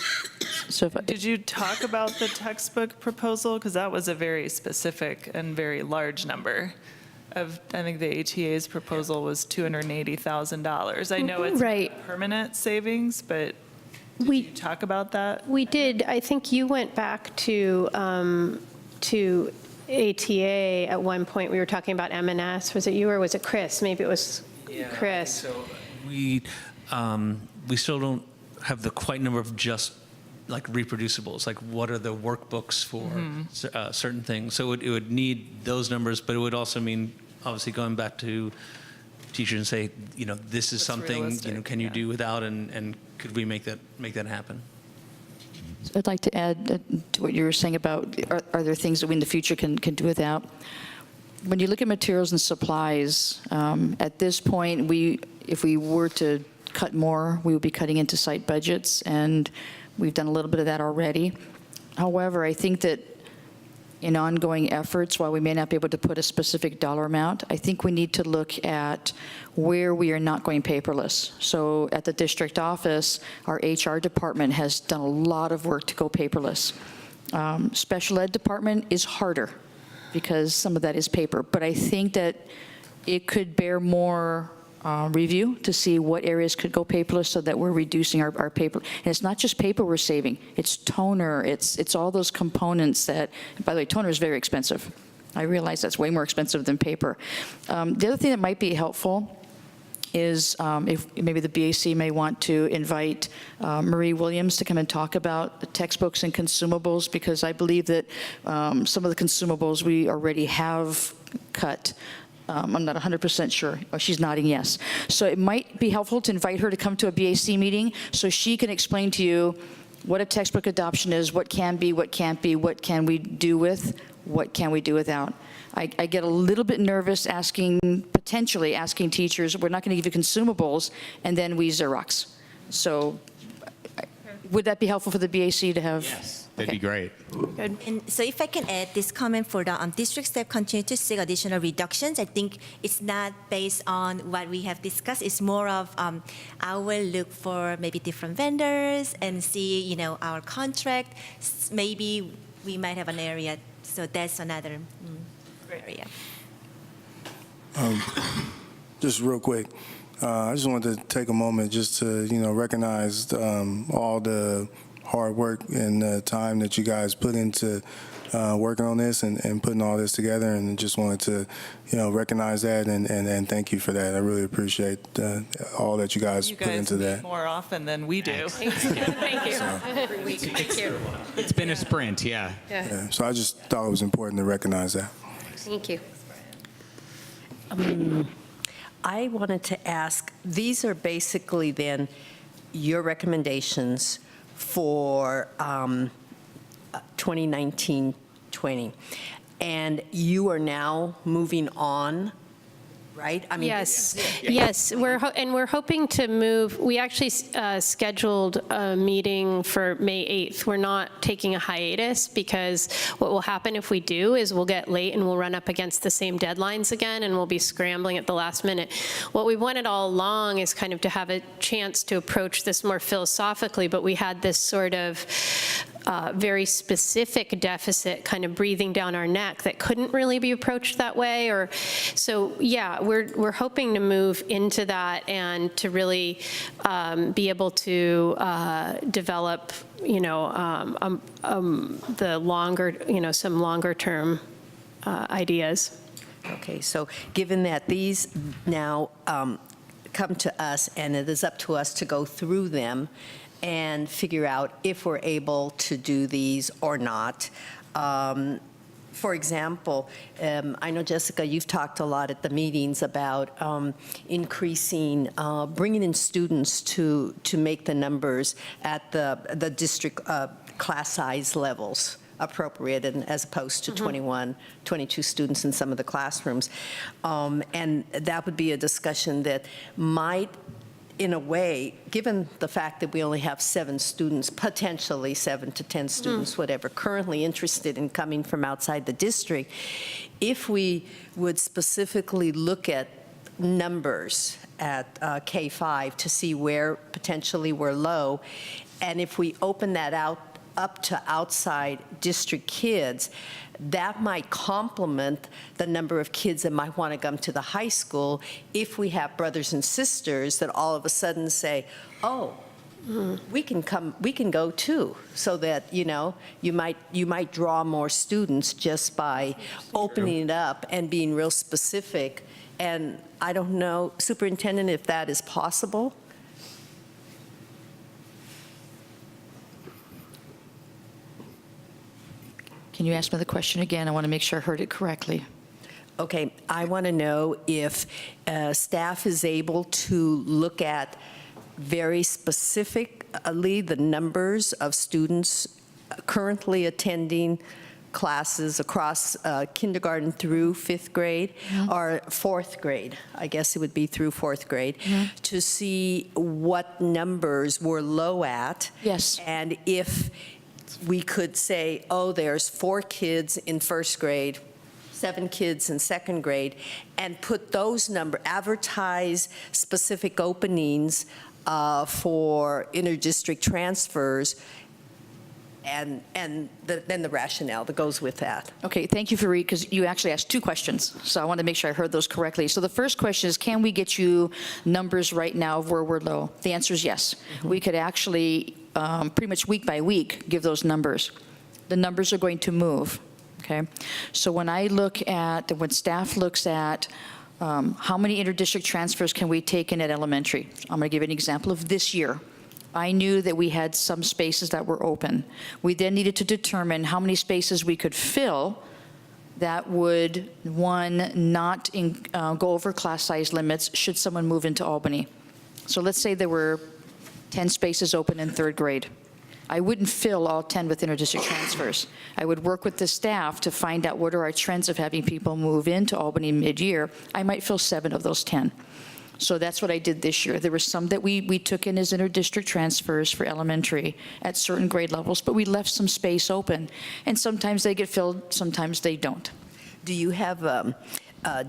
So did you talk about the textbook proposal? Because that was a very specific and very large number. I think the ATA's proposal was $280,000. I know it's right. Permanent savings, but did you talk about that? We did. I think you went back to ATA at one point. We were talking about M&S. Was it you or was it Chris? Maybe it was Chris. So we still don't have the quite number of just like reproducibles. Like what are the workbooks for certain things? So it would need those numbers, but it would also mean obviously going back to teachers and say, this is something, can you do without, and could we make that happen? I'd like to add to what you were saying about are there things that we in the future can do without. When you look at materials and supplies, at this point, if we were to cut more, we would be cutting into site budgets, and we've done a little bit of that already. However, I think that in ongoing efforts, while we may not be able to put a specific dollar amount, I think we need to look at where we are not going paperless. So at the district office, our HR department has done a lot of work to go paperless. Special ed department is harder because some of that is paper, but I think that it could bear more review to see what areas could go paperless so that we're reducing our paper. And it's not just paper we're saving, it's toner, it's all those components that, by the way, toner is very expensive. I realize that's way more expensive than paper. The other thing that might be helpful is if maybe the BAC may want to invite Marie Williams to come and talk about the textbooks and consumables, because I believe that some of the consumables we already have cut. I'm not 100% sure. Oh, she's nodding yes. So it might be helpful to invite her to come to a BAC meeting so she can explain to you what a textbook adoption is, what can be, what can't be, what can we do with, what can we do without. I get a little bit nervous potentially asking teachers, we're not going to give you consumables, and then we Xerox. So would that be helpful for the BAC to have? Yes, that'd be great. Good. And so if I can add this comment for the district staff continue to seek additional reductions, I think it's not based on what we have discussed. It's more of I will look for maybe different vendors and see, our contract. Maybe we might have an area. So that's another area. Just real quick, I just wanted to take a moment just to, recognize all the hard work and the time that you guys put into working on this and putting all this together, and just wanted to, recognize that and thank you for that. I really appreciate all that you guys put into meet that. more often than we do. Thank you. Every week. Thank you. It's been a sprint, yeah. Yeah, so I just thought it was important to recognize that. Thank you. I wanted to ask, these are basically then your recommendations for 2019-20, and you are now moving on, right? I mean, Yes. We're hoping to move. We actually scheduled a meeting for May 8th. We're not taking a hiatus, because what will happen if we do is we'll get late and we'll run up against the same deadlines again, and we'll be scrambling at the last minute. What we wanted all along is kind of to have a chance to approach this more philosophically, but we had this sort of very specific deficit kind of breathing down our neck that couldn't really be approached that way. So yeah, we're hoping to move into that and to really be able to develop, the longer, some longer term ideas. Okay, so given that these now come to us, and it is up to us to go through them and figure out if we're able to do these or not. For example, I know, Jessica, you've talked a lot at the meetings about increasing, bringing in students to make the numbers at the district class size levels appropriate, and as opposed to 21, 22 students in some of the classrooms. And that would be a discussion that might, in a way, given the fact that we only have 7 students, potentially 7 to 10 students, whatever, currently interested in coming from outside the district, if we would specifically look at numbers at K-5 to see where potentially we're low, and if we open that up to outside district kids, that might complement the number of kids that might want to come to the high school if we have brothers and sisters that all of a sudden say, oh, we can go too, so that, you might draw more students just by opening it up and being real specific. And I don't know, Superintendent, if that is possible? Can you ask me the question again? I want to make sure I heard it correctly. Okay, I want to know if staff is able to look at very specifically the numbers of students currently attending classes across kindergarten through 5th grade, or 4th grade, I guess it would be through 4th grade, to see what numbers we're low at. Yes. And if we could say, oh, there's 4 kids in 1st grade, 7 kids in 2nd grade, and put those advertise specific openings for interdistrict transfers, and then the rationale that goes with that. Okay, thank you for because you actually asked two questions, so I want to make sure I heard those correctly. So the first question is, can we get you numbers right now of where we're low? The answer is yes. We could actually, pretty much week by week, give those numbers. The numbers are going to move, okay? So when I look at, when staff looks at how many interdistrict transfers can we take in at elementary? I'm going to give you an example of this year. I knew that we had some spaces that were open. We then needed to determine how many spaces we could fill that would, one, not go over class size limits should someone move into Albany. So let's say there were 10 spaces open in third grade. I wouldn't fill all 10 with interdistrict transfers. I would work with the staff to find out what are our trends of having people move into Albany mid-year. I might fill 7 of those 10. So that's what I did this year. There were some that we took in as interdistrict transfers for elementary at certain grade levels, but we left some space open. And sometimes they get filled, sometimes they don't. Do you have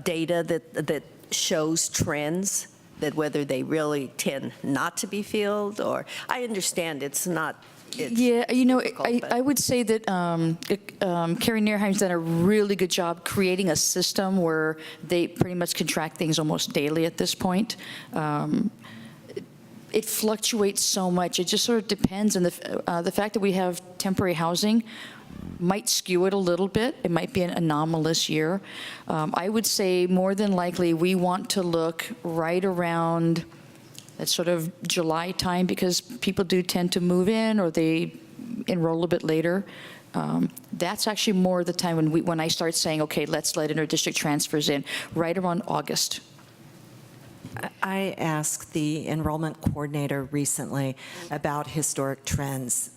data that shows trends, that whether they really tend not to be filled? Or I understand it's not. Yeah, you know, I would say that Carrie Neerheim's done a really good job creating a system where they pretty much can track things almost daily at this point. It fluctuates so much. It just sort of depends. And the fact that we have temporary housing might skew it a little bit. It might be an anomalous year. I would say more than likely we want to look right around that sort of July time, because people do tend to move in or they enroll a bit later. That's actually more the time when I start saying, okay, let's let interdistrict transfers in, right around August. I asked the enrollment coordinator recently about historic trends,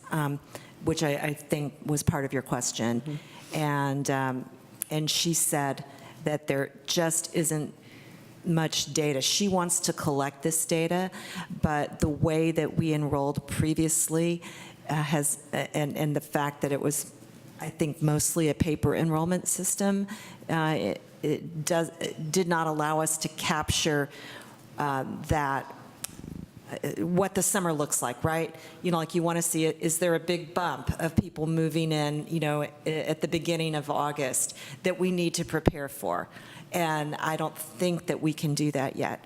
which I think was part of your question. And she said that there just isn't much data. She wants to collect this data, but the way that we enrolled previously and the fact that it was, I think, mostly a paper enrollment system, it did not allow us to capture what the summer looks like, right? You know, like you want to see it, is there a big bump of people moving in, you know, at the beginning of August that we need to prepare for? And I don't think that we can do that yet.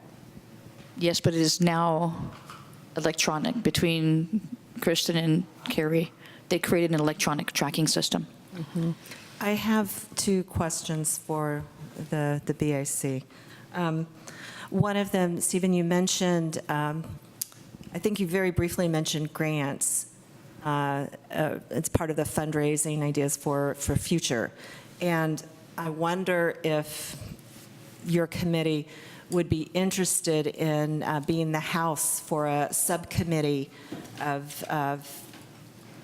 Yes, but it is now electronic between Kristen and Carrie. They created an electronic tracking system. I have 2 questions for the BAC. One of them, Stephen, you mentioned, I think you very briefly mentioned grants. It's part of the fundraising ideas for future. And I wonder if your committee would be interested in being the house for a subcommittee of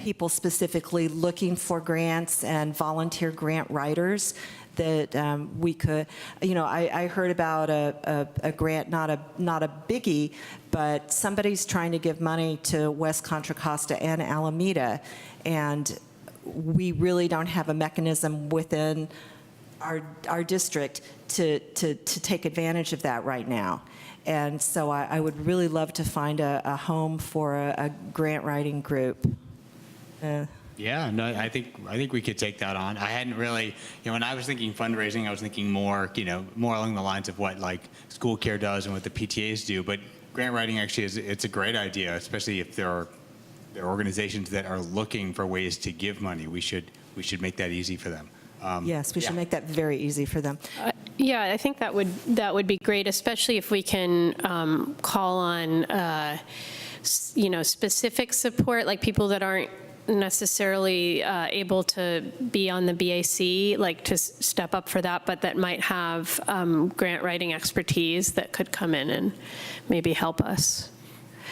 people specifically looking for grants and volunteer grant writers that we could, you know, I heard about a grant, not a biggie, but somebody's trying to give money to West Contra Costa and Alameda, and we really don't have a mechanism within our district to take advantage of that right now. And so I would really love to find a home for a grant writing group. Yeah, no, I think we could take that on. I hadn't really, you know, when I was thinking fundraising, I was thinking more, you know, more along the lines of what like school care does and what the PTAs do. But grant writing actually it's a great idea, especially if there are organizations that are looking for ways to give money. We should make that easy for them. Yes, we should make that very easy for them. Yeah, I think that would be great, especially if we can call on, you know, specific support, like people that aren't necessarily able to be on the BAC, like to step up for that, but that might have grant writing expertise that could come in and maybe help us.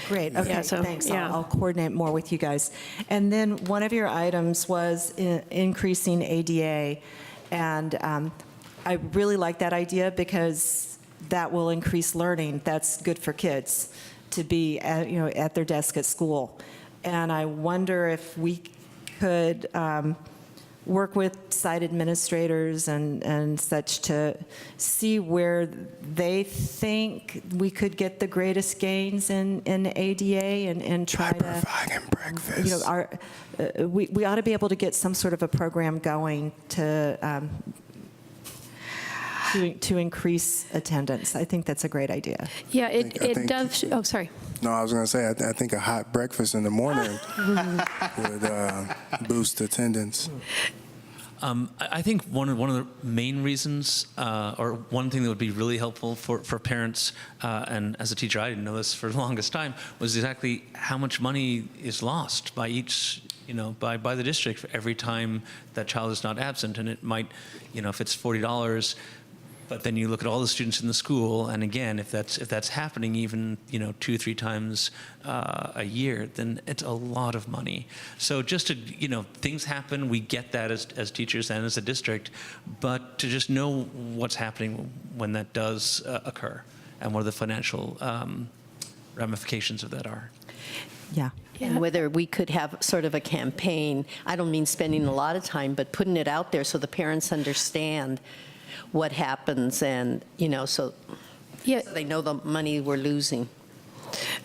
Great, okay, Yeah, so, thanks. yeah. I'll coordinate more with you guys. And then one of your items was increasing ADA, and I really like that idea because that will increase learning. That's good for kids to be at their desk at school. And I wonder if we could work with site administrators and such to see where they think we could get the greatest gains in ADA and try to, Providing breakfast. we ought to be able to get some sort of a program going to increase attendance. I think that's a great idea. Yeah, I think- does, oh, sorry. No, I was going to say, I think a hot breakfast in the morning would boost attendance. I think one of the main reasons, or one thing that would be really helpful for parents, and as a teacher, I didn't know this for the longest time, was exactly how much money is lost by each, by the district for every time that child is not absent. And it might, if it's $40, but then you look at all the students in the school, and again, if that's happening even 2-3 times a year, then it's a lot of money. So just to things happen, we get that as teachers and as a district, but to just know what's happening when that does occur, and what the financial ramifications of that are. Yeah. And whether we could have sort of a campaign, I don't mean spending a lot of time, but putting it out there so the parents understand what happens and, so they know the money we're losing.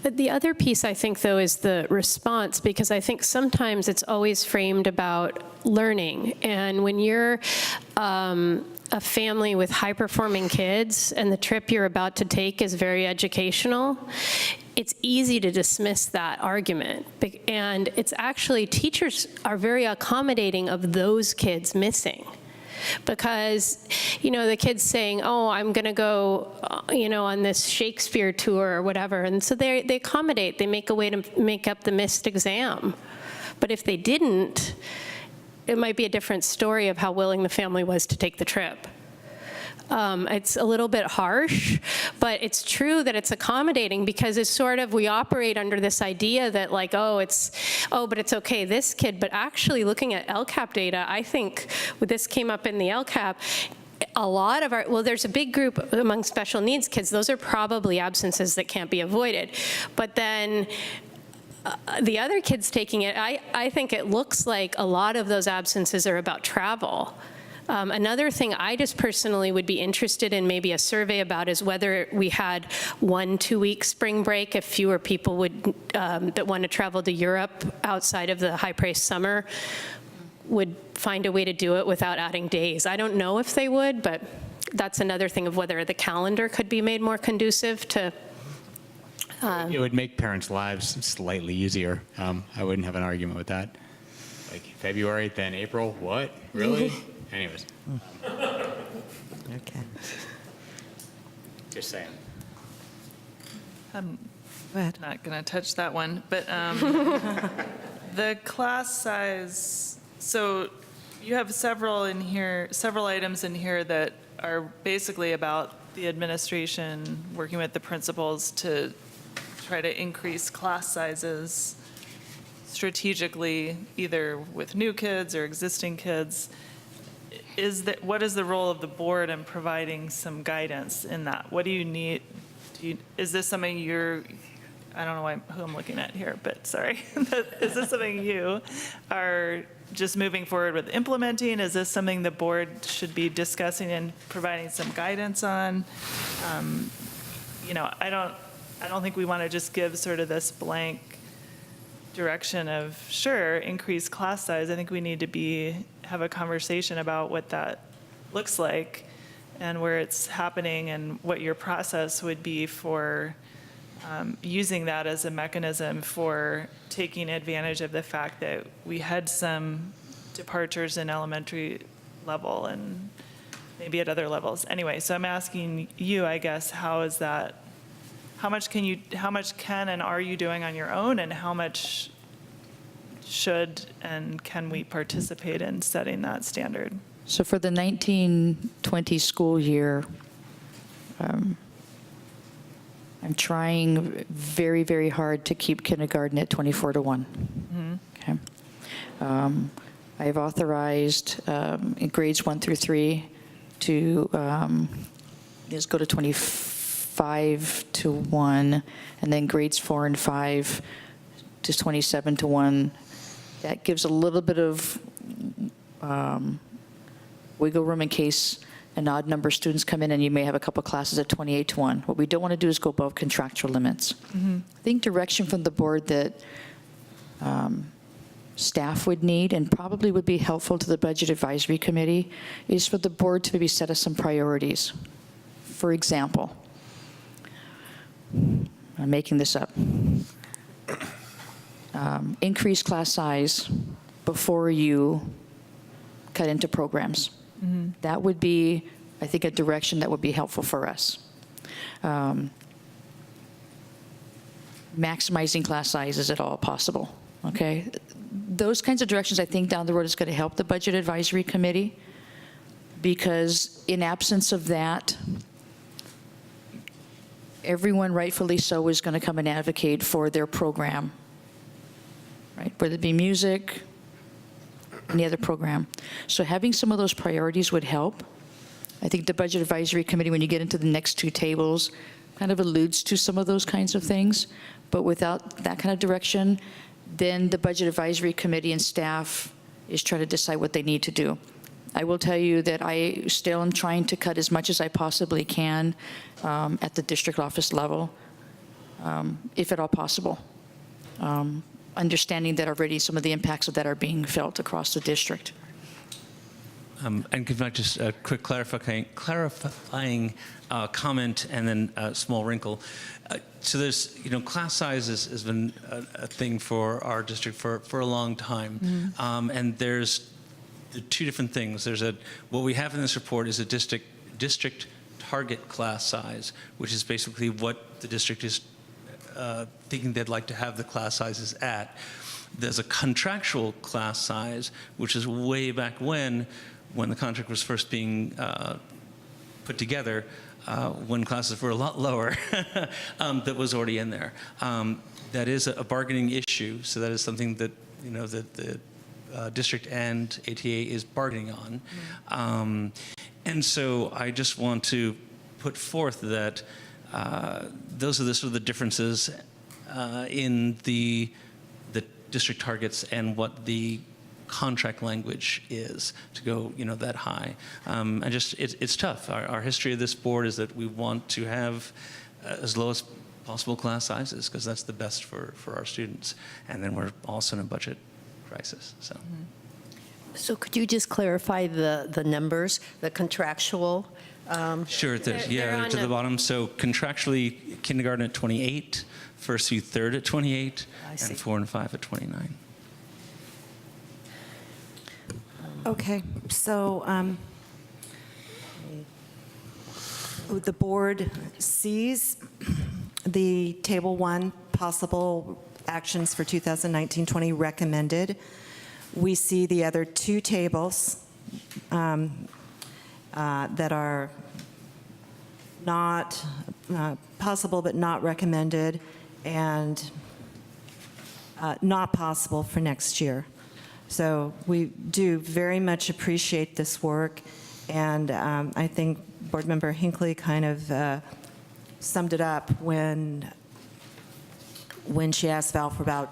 The other piece, I think, though, is the response, because I think sometimes it's always framed about learning. And when you're a family with high-performing kids and the trip you're about to take is very educational, it's easy to dismiss that argument. And it's actually, teachers are very accommodating of those kids missing. Because, the kid's saying, oh, I'm going to go, on this Shakespeare tour or whatever. And so they accommodate. They make a way to make up the missed exam. But if they didn't, it might be a different story of how willing the family was to take the trip. It's a little bit harsh, but it's true that it's accommodating, because it's sort of, we operate under this idea that like, but it's okay, this kid. But actually looking at LCAP data, I think this came up in the LCAP, a lot of there's a big group among special needs kids. Those are probably absences that can't be avoided. But then the other kids taking it, I think it looks like a lot of those absences are about travel. Another thing I just personally would be interested in maybe a survey about is whether we had 1-2 week spring break, if fewer people would that want to travel to Europe outside of the high-priced summer would find a way to do it without adding days. I don't know if they would, but that's another thing of whether the calendar could be made more conducive to. It would make parents' lives slightly easier. I wouldn't have an argument with that. Like February, then April, what? Really? Anyways. Okay. Just saying. I'm Go ahead. not going to touch that one, but the class size, so you have several items in here that are basically about the administration working with the principals to try to increase class sizes strategically, either with new kids or existing kids. What is the role of the board in providing some guidance in that? What do you need? Is this something I don't know who I'm looking at here, but sorry. Is this something you are just moving forward with implementing? Is this something the board should be discussing and providing some guidance on? I don't think we want to just give sort of this blank direction of, sure, increase class size. I think we need to have a conversation about what that looks like and where it's happening and what your process would be for using that as a mechanism for taking advantage of the fact that we had some departures in elementary level and maybe at other levels. Anyway, so I'm asking you, I guess, how much can and are you doing on your own, and how much should and can we participate in setting that standard? So for the 1920 school year, I'm trying very, very hard to keep kindergarten at 24-1. Okay. I have authorized in grades 1 through 3 to just go to 25-1, and then grades 4 and 5 to 27-1. That gives a little bit of wiggle room in case an odd number of students come in and you may have a couple classes at 28-1. What we don't want to do is go above contractual limits. I think direction from the board that staff would need and probably would be helpful to the Budget Advisory Committee is for the board to maybe set us some priorities. For example, I'm making this up, increase class size before you cut into programs. That would be, I think, a direction that would be helpful for us. Maximizing class sizes at all possible, okay? Those kinds of directions, I think, down the road is going to help the Budget Advisory Committee, because in absence of that, everyone rightfully so is going to come and advocate for their program, right? Whether it be music, any other program. So having some of those priorities would help. I think the Budget Advisory Committee, when you get into the next two tables, kind of alludes to some of those kinds of things. But without that kind of direction, then the Budget Advisory Committee and staff is trying to decide what they need to do. I will tell you that I still am trying to cut as much as I possibly can at the district office level, if at all possible. Understanding that already some of the impacts of that are being felt across the district. And could I just a quick clarifying comment and then a small wrinkle. So there's, class size has been a thing for our district for a long time. And there's the two different things. What we have in this report is a district target class size, which is basically what the district is thinking they'd like to have the class sizes at. There's a contractual class size, which is way back when the contract was first being put together, when classes were a lot lower, that was already in there. That is a bargaining issue, so that is something that that the district and ATA is bargaining on. And so I just want to put forth that those are the sort of the differences in the district targets and what the contract language is to go, that high. And it's tough. Our history of this board is that we want to have as low as possible class sizes because that's the best for our students. And then we're also in a budget crisis. So could you just clarify the numbers, the contractual? Sure, to the bottom. So contractually, kindergarten at 28, first through third at 28, and 4 and 5 at 29. Okay, so the board sees the Table 1 possible actions for 2019-20 recommended. We see the other two tables that are not possible but not recommended and not possible for next year. So we do very much appreciate this work, and I think Board Member Hinckley kind of summed it up when she asked Val for about,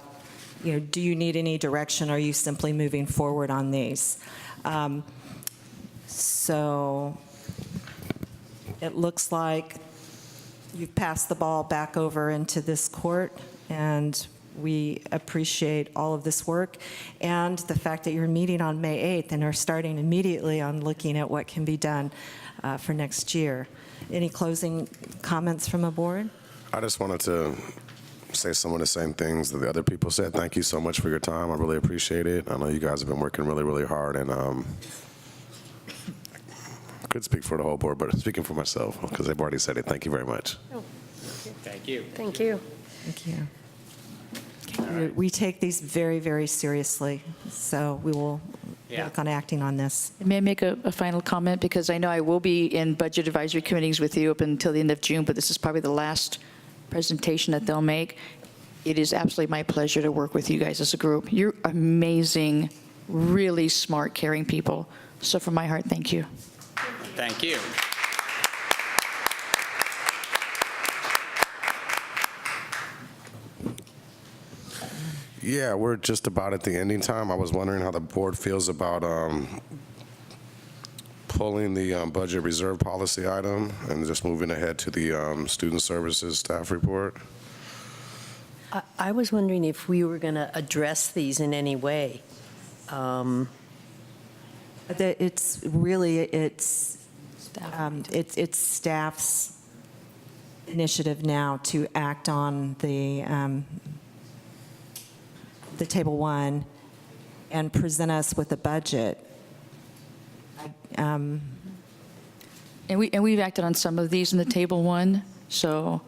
do you need any direction? Or are you simply moving forward on these? So it looks like you've passed the ball back over into this court, and we appreciate all of this work and the fact that you're meeting on May 8th and are starting immediately on looking at what can be done for next year. Any closing comments from the board? I just wanted to say some of the same things that the other people said. Thank you so much for your time. I really appreciate it. I know you guys have been working really, really hard, and I could speak for the whole board, but speaking for myself, because they've already said it. Thank you very much. Thank you. Thank you. Thank you. We take these very, very seriously, so we will work on acting on this. May I make a final comment? Because I know I will be in budget advisory committees with you up until the end of June, but this is probably the last presentation that they'll make. It is absolutely my pleasure to work with you guys as a group. You're amazing, really smart, caring people. So from my heart, thank you. Thank you. Yeah, we're just about at the ending time. I was wondering how the board feels about pulling the budget reserve policy item and just moving ahead to the student services staff report. I was wondering if we were going to address these in any way. It's really, it's staff's initiative now to act on the Table 1 and present us with a budget. And we've acted on some of these in the Table 1, so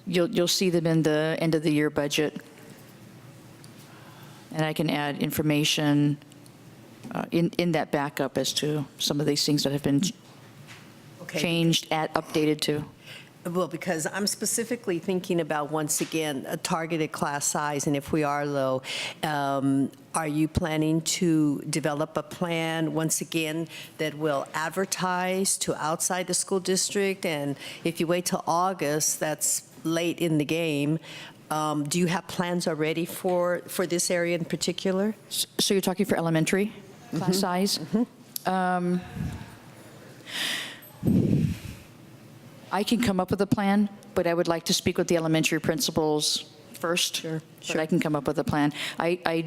you'll see them in the end of the year budget. And I can add information in that backup as to some of these things that have been changed, updated to. Well, because I'm specifically thinking about, once again, a targeted class size, and if we are low, are you planning to develop a plan, once again, that will advertise to outside the school district? And if you wait till August, that's late in the game. Do you have plans already for this area in particular? So you're talking for elementary class size? I can come up with a plan, but I would like to speak with the elementary principals first. Sure. But I can come up with a plan. I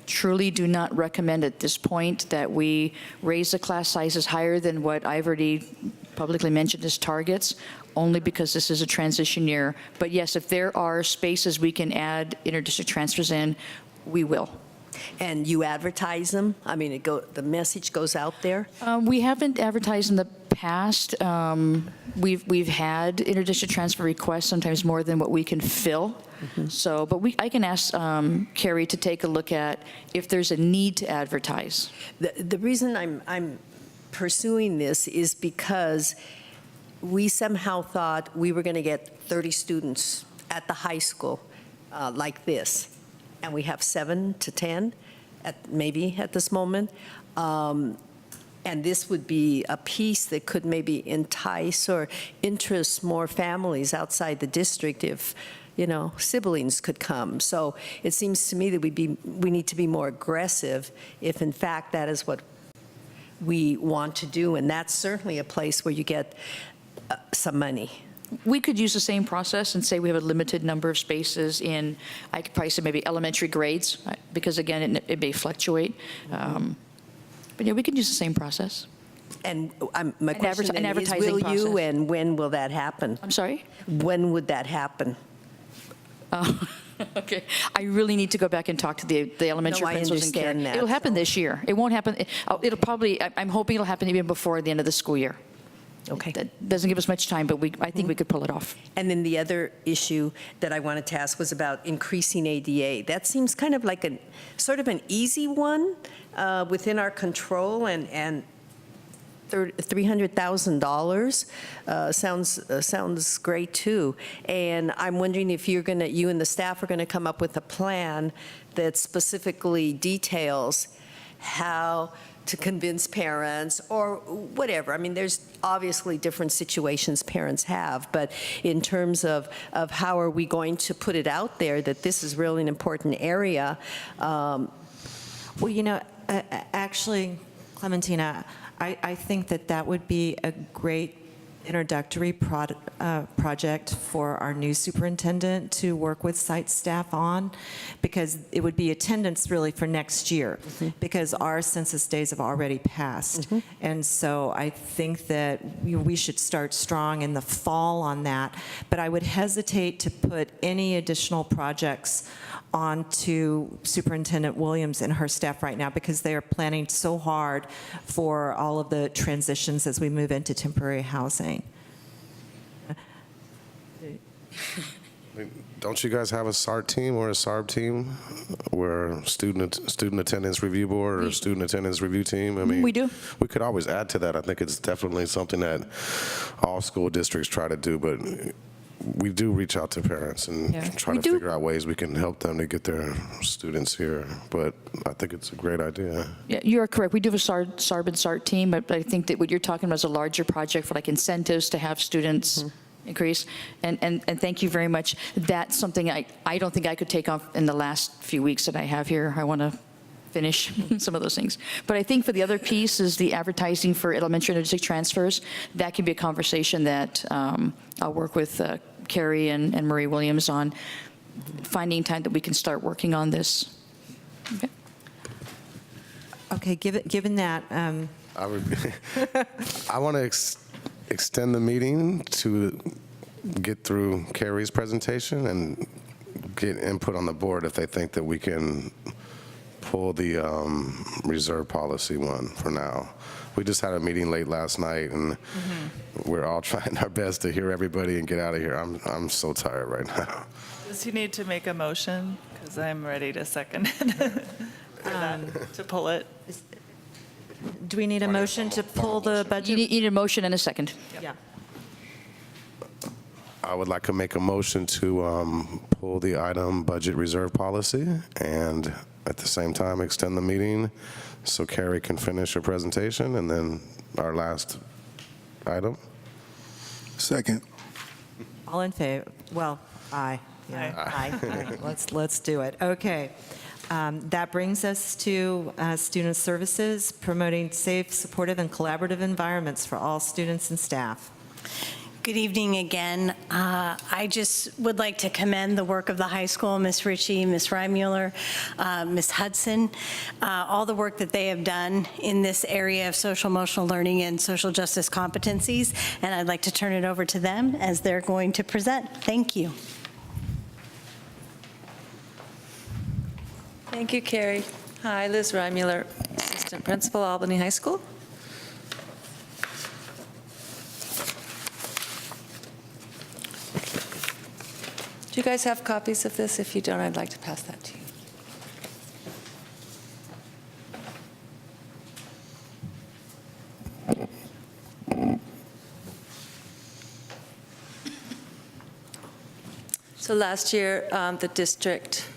truly do not recommend at this point that we raise the class sizes higher than what I've already publicly mentioned as targets, only because this is a transition year. But yes, if there are spaces we can add interdistrict transfers in, we will. And you advertise them? I mean, the message goes out there? We haven't advertised in the past. We've had interdistrict transfer requests, sometimes more than what we can fill. So, but I can ask Carrie to take a look at if there's a need to advertise. The reason I'm pursuing this is because we somehow thought we were going to get 30 students at the high school like this. And we have 7 to 10, maybe at this moment. And this would be a piece that could maybe entice or interest more families outside the district if, siblings could come. So it seems to me that we need to be more aggressive if, in fact, that is what we want to do. And that's certainly a place where you get some money. We could use the same process and say we have a limited number of spaces in, I could probably say maybe elementary grades, because again, it may fluctuate. But yeah, we could use the same process. And my question then is, will you, and when will that happen? I'm sorry? When would that happen? Okay, I really need to go back and talk to the elementary principals and care. It'll happen this year. It won't happen, it'll probably, I'm hoping it'll happen even before the end of the school year. Okay. That doesn't give us much time, but I think we could pull it off. And then the other issue that I wanted to ask was about increasing ADA. That seems kind of like sort of an easy one within our control, and $300,000 sounds great too. And I'm wondering if you and the staff are going to come up with a plan that specifically details how to convince parents or whatever. I mean, there's obviously different situations parents have, but in terms of how are we going to put it out there that this is really an important area? Well, actually, Clementina, I think that would be a great introductory project for our new superintendent to work with site staff on, because it would be attendance really for next year, because our census days have already passed. And so I think that we should start strong in the fall on that. But I would hesitate to put any additional projects onto Superintendent Williams and her staff right now, because they are planning so hard for all of the transitions as we move into temporary housing. Don't you guys have a SART team or a SARB team, where student attendance review board or student attendance review team? I mean, we do. We could always add to that. I think it's definitely something that all school districts try to do, but we do reach out to parents and try to figure out ways we can help them to get their students here. But I think it's a great idea. Yeah, you are correct. We do have a SARB and SART team, but I think that what you're talking about is a larger project for like incentives to have students increase. And thank you very much. That's something I don't think I could take off in the last few weeks that I have here. I want to finish some of those things. But I think for the other piece is the advertising for elementary and district transfers. That can be a conversation that I'll work with Carrie and Marie Williams on, finding time that we can start working on this. Okay. Okay, given that, I want to extend the meeting to get through Carrie's presentation and get input on the board if they think that we can pull the reserve policy one for now. We just had a meeting late last night, and we're all trying our best to hear everybody and get out of here. I'm so tired right now. Does he need to make a motion? Because I'm ready to second it, to pull it. do we need a motion to pull the budget? You need a motion and a second. Yeah. I would like to make a motion to pull the item budget reserve policy and at the same time extend the meeting so Carrie can finish her presentation, and then our last item. Second. All in favor? Well, aye. Yeah, aye. All right, let's do it. Okay. That brings us to student services, promoting safe, supportive, and collaborative environments for all students and staff. Good evening again. I just would like to commend the work of the high school, Ms. Ritchie, Ms. Reimuller, Ms. Hudson, all the work that they have done in this area of social emotional learning and social justice competencies, and I'd like to turn it over to them as they're going to present. Thank you. Thank you, Carrie. Hi, Liz Reimuller, Assistant Principal, Albany High School. Do you guys have copies of this? If you don't, I'd like to pass that to you. So last year, the district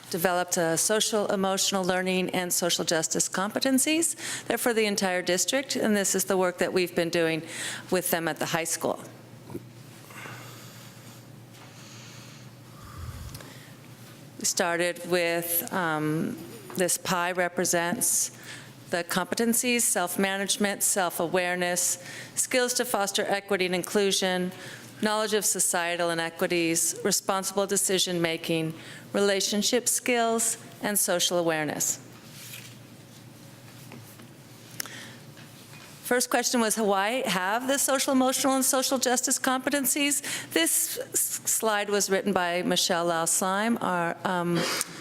developed a social, emotional learning and social justice competencies. They're for the entire district, and this is the work that we've been doing with them at the high school. We started with this pie represents the competencies: self-management, self-awareness, skills to foster equity and inclusion, knowledge of societal inequities, responsible decision-making, relationship skills, and social awareness. First question was, why have the social, emotional, and social justice competencies? This slide was written by Michelle Lau-Slime, our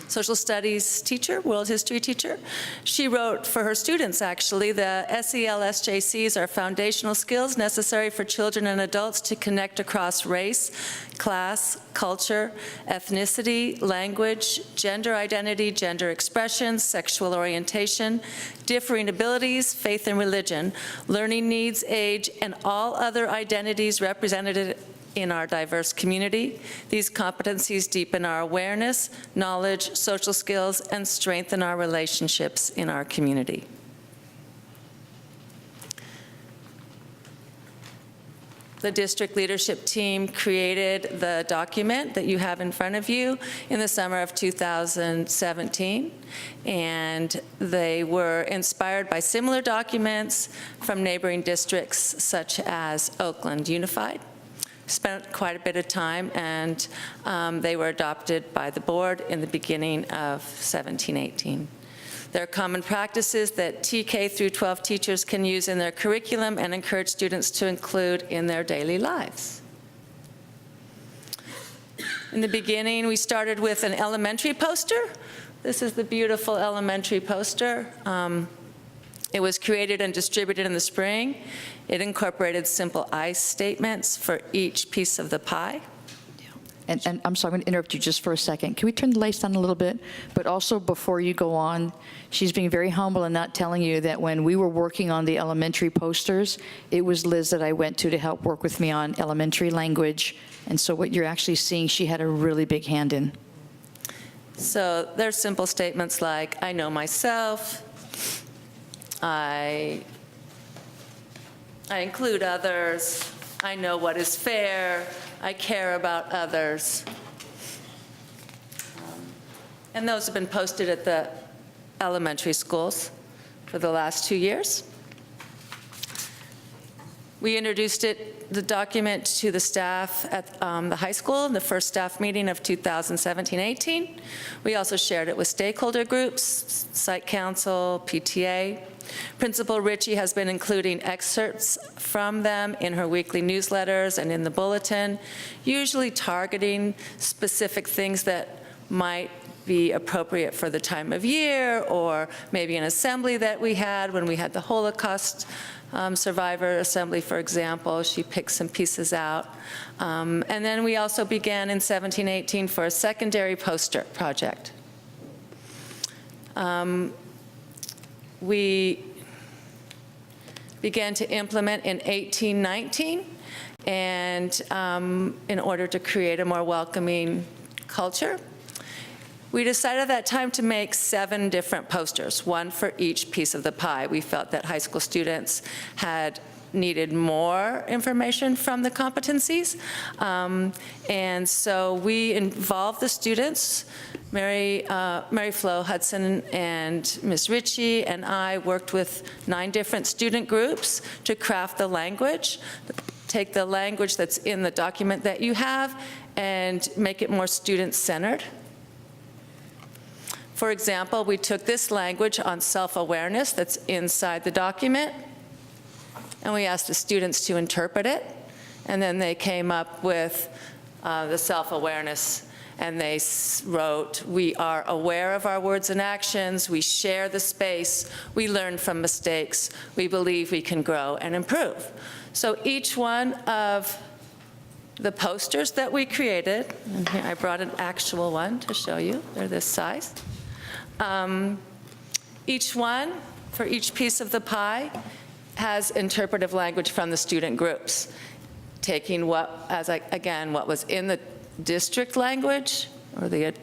social studies teacher, world history teacher. She wrote for her students, actually, the SEL SJCs are foundational skills necessary for children and adults to connect across race, class, culture, ethnicity, language, gender identity, gender expressions, sexual orientation, differing abilities, faith and religion, learning needs, age, and all other identities represented in our diverse community. These competencies deepen our awareness, knowledge, social skills, and strengthen our relationships in our community. The district leadership team created the document that you have in front of you in the summer of 2017, and they were inspired by similar documents from neighboring districts such as Oakland Unified. Spent quite a bit of time, and they were adopted by the board in the beginning of 17-18. There are common practices that TK through 12 teachers can use in their curriculum and encourage students to include in their daily lives. In the beginning, we started with an elementary poster. This is the beautiful elementary poster. It was created and distributed in the spring. It incorporated simple I statements for each piece of the pie. And I'm sorry, I'm going to interrupt you just for a second. Can we turn the lights down a little bit? But also, before you go on, she's being very humble and not telling you that when we were working on the elementary posters, it was Liz that I went to help work with me on elementary language. And so what you're actually seeing, she had a really big hand in. So there's simple statements like, I know myself, I I include others. I know what is fair. I care about others. And those have been posted at the elementary schools for the last 2 years. We introduced the document to the staff at the high school in the first staff meeting of 2017-18. We also shared it with stakeholder groups, site council, PTA. Principal Ritchie has been including excerpts from them in her weekly newsletters and in the bulletin, usually targeting specific things that might be appropriate for the time of year, or maybe an assembly that we had when we had the Holocaust survivor assembly, for example. She picked some pieces out. And then we also began in 17-18 for a secondary poster project. We began to implement in 18-19, and in order to create a more welcoming culture. We decided at that time to make 7 different posters, one for each piece of the pie. We felt that high school students needed more information from the competencies. And so we involved the students. Mary Flo Hudson and Ms. Ritchie and I worked with 9 different student groups to craft the language, take the language that's in the document that you have and make it more student-centered. For example, we took this language on self-awareness that's inside the document, and we asked the students to interpret it, and then they came up with the self-awareness, and they wrote, "We are aware of our words and actions, we share the space, we learn from mistakes, we believe we can grow and improve." So each one of the posters that we created, and here I brought an actual one to show you, they're this size. Each one, for each piece of the pie, has interpretive language from the student groups, taking what was in the district language, or the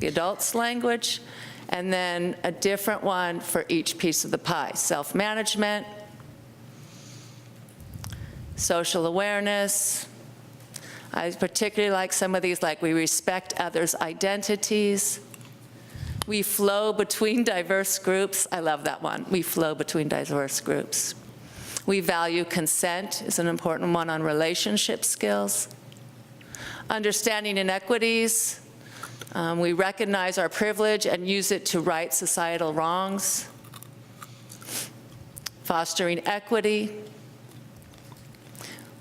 adults' language, and then a different one for each piece of the pie. Self-management, social awareness. I particularly like some of these, like we respect others' identities. We flow between diverse groups. I love that one. We flow between diverse groups. We value consent is an important one on relationship skills. Understanding inequities. We recognize our privilege and use it to right societal wrongs. Fostering equity.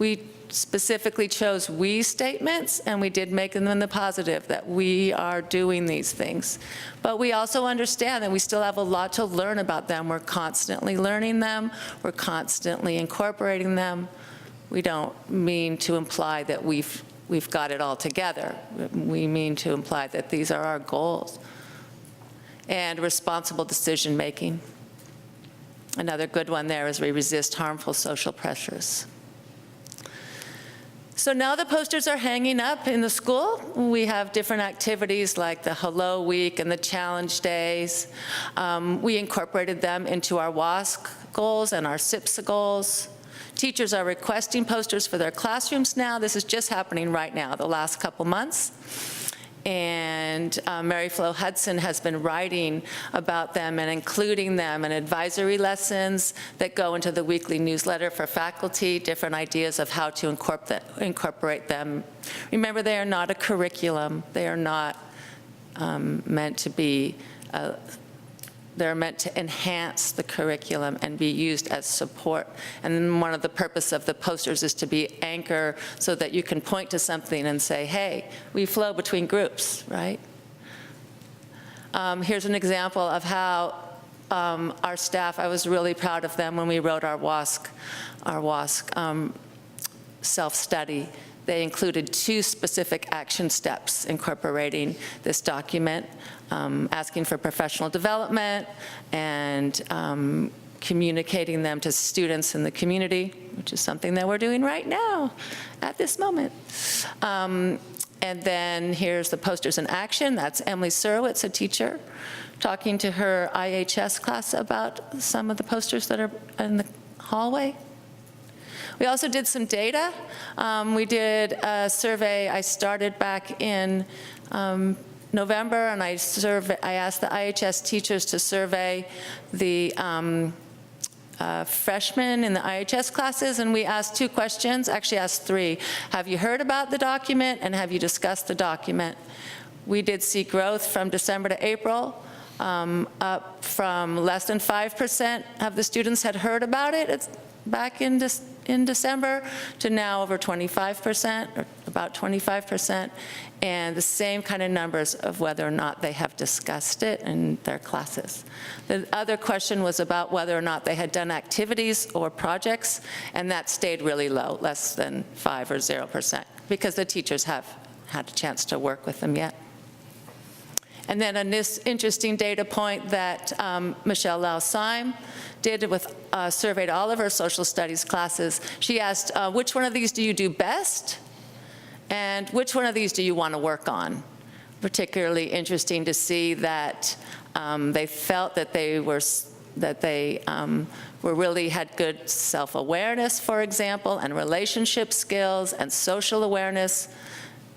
We specifically chose we statements, and we did make them in the positive, that we are doing these things. But we also understand that we still have a lot to learn about them. We're constantly learning them. We're constantly incorporating them. We don't mean to imply that we've got it all together. We mean to imply that these are our goals. And responsible decision-making. Another good one there is we resist harmful social pressures. So now the posters are hanging up in the school. We have different activities like the Hello Week and the Challenge Days. We incorporated them into our WASC goals and our SIPSA goals. Teachers are requesting posters for their classrooms now. This is just happening right now, the last couple months. And Mary Flo Hudson has been writing about them and including them in advisory lessons that go into the weekly newsletter for faculty, different ideas of how to incorporate them. Remember, they are not a curriculum. They are not meant to be, they're meant to enhance the curriculum and be used as support. And then one of the purpose of the posters is to be anchor so that you can point to something and say, hey, we flow between groups, right? Here's an example of how our staff, I was really proud of them when we wrote our WASC self-study. They included 2 specific action steps incorporating this document, asking for professional development and communicating them to students in the community, which is something that we're doing right now at this moment. And then here's the posters in action. That's Emily Surowitz, a teacher, talking to her IHS class about some of the posters that are in the hallway. We also did some data. We did a survey. I started back in November, and I asked the IHS teachers to survey the freshmen in the IHS classes, and we asked 2 questions, actually asked 3. Have you heard about the document, and have you discussed the document? We did see growth from December to April, up from less than 5% of the students had heard about it. It's back in December to now over 25%, or about 25%, and the same kind of numbers of whether or not they have discussed it in their classes. The other question was about whether or not they had done activities or projects, and that stayed really low, less than 5 or 0%, because the teachers have had a chance to work with them yet. And then on this interesting data point that Michelle Lau-Syme did with surveyed all of her social studies classes, she asked, which one of these do you do best? And which one of these do you want to work on? Particularly interesting to see that they felt that they really had good self-awareness, for example, and relationship skills and social awareness.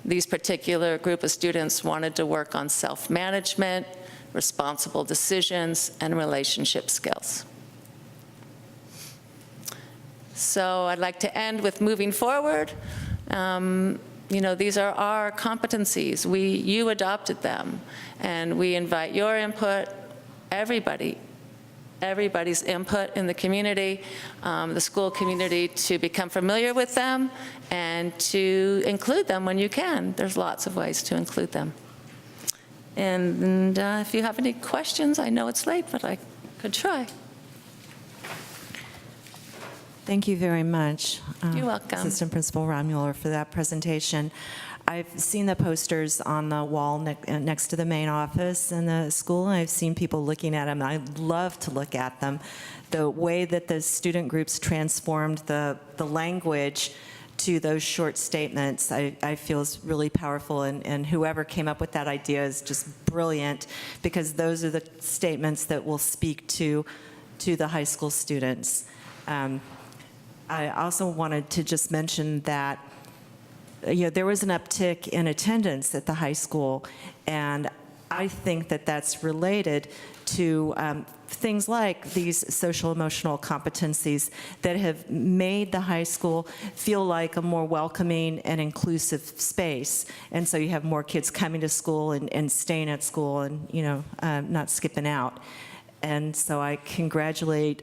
These particular group of students wanted to work on self-management, responsible decisions, and relationship skills. So I'd like to end with moving forward. You know, these are our competencies. You adopted them, and we invite your input, everybody's input in the community, the school community, to become familiar with them and to include them when you can. There's lots of ways to include them. And if you have any questions, I know it's late, but I could try. Thank you very much. You're welcome. Assistant Principal Romuller, for that presentation. I've seen the posters on the wall next to the main office in the school, and I've seen people looking at them. I love to look at them. The way that the student groups transformed the language to those short statements, I feel is really powerful, and whoever came up with that idea is just brilliant, because those are the statements that will speak to the high school students. I also wanted to just mention that there was an uptick in attendance at the high school, and I think that that's related to things like these social emotional competencies that have made the high school feel like a more welcoming and inclusive space. And so you have more kids coming to school and staying at school and, not skipping out. And so I congratulate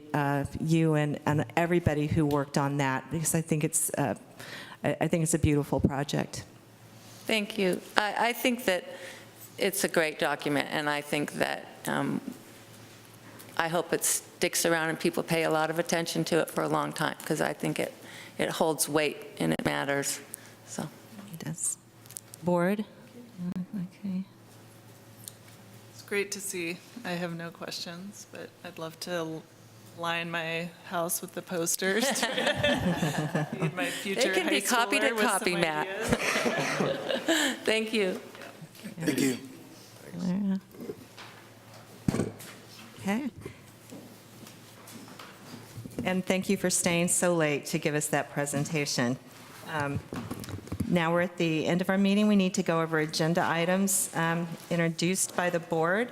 you and everybody who worked on that, because I think it's a beautiful project. Thank you. I think that it's a great document, and I think that I hope it sticks around and people pay a lot of attention to it for a long time, because I think it holds weight and it matters. So it does. Board? Okay. It's great to see. I have no questions, but I'd love to line my house with the posters to feed my future They can be copy to copy, Matt. Thank you. Thank you. Okay. And thank you for staying so late to give us that presentation. Now we're at the end of our meeting. We need to go over agenda items introduced by the board.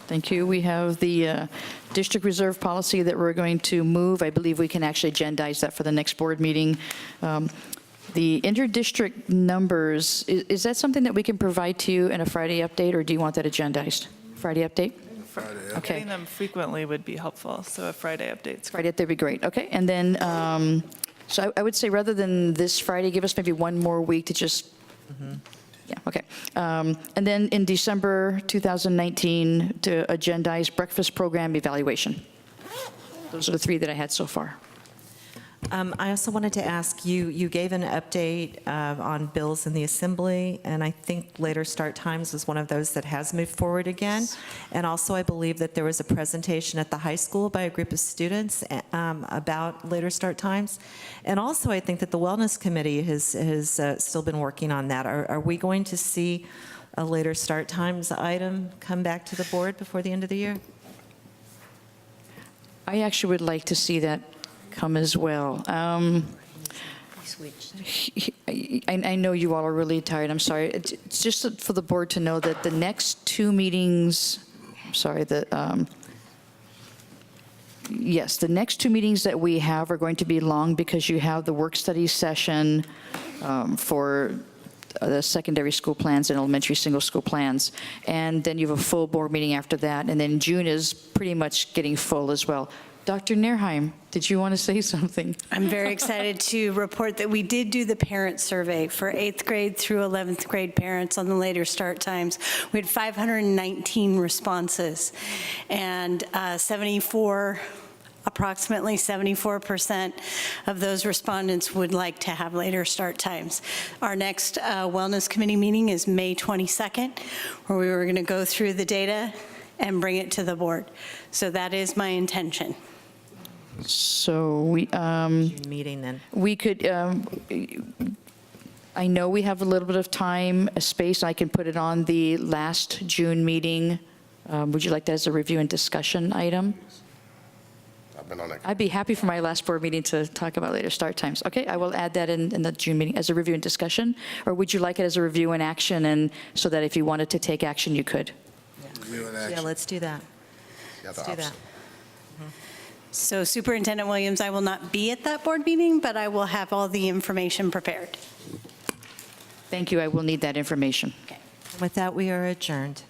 Thank you. We have the district reserve policy that we're going to move. I believe we can actually agendize that for the next board meeting. The interdistrict numbers, is that something that we can provide to you in a Friday update, or do you want that agendized? Friday update? Okay. Getting them frequently would be helpful, so a Friday update's Friday update would be great. Okay, and then, so I would say rather than this Friday, give us maybe one more week to just, yeah, okay. And then in December 2019, to agendize breakfast program evaluation. Those are the 3 that I had so far. I also wanted to ask you, you gave an update on bills in the assembly, and I think later start times was one of those that has moved forward again. And also I believe that there was a presentation at the high school by a group of students about later start times. And also I think that the Wellness Committee has still been working on that. Are we going to see a later start times item come back to the board before the end of the year? I actually would like to see that come as well. I know you all are really tired, I'm sorry. It's just for the board to know that the next two meetings, yes, the next two meetings that we have are going to be long because you have the work study session for the secondary school plans and elementary single school plans. And then you have a full board meeting after that. And then June is pretty much getting full as well. Dr. Nerheim, did you want to say something? I'm very excited to report that we did do the parent survey for 8th grade through 11th grade parents on the later start times. We had 519 responses, and approximately 74% of those respondents would like to have later start times. Our next Wellness Committee meeting is May 22nd, where we were going to go through the data and bring it to the board. So that is my intention. So we, Meeting then. we could, I know we have a little bit of time, a space, I can put it on the last June meeting. Would you like that as a review and discussion item? I've been on that. I'd be happy for my last board meeting to talk about later start times. Okay, I will add that in the June meeting as a review and discussion. Or would you like it as a review and action, and so that if you wanted to take action, you could? Yeah, let's do that. Let's do that. So Superintendent Williams, I will not be at that board meeting, but I will have all the information prepared. Thank you, I will need that information. Okay. With that, we are adjourned.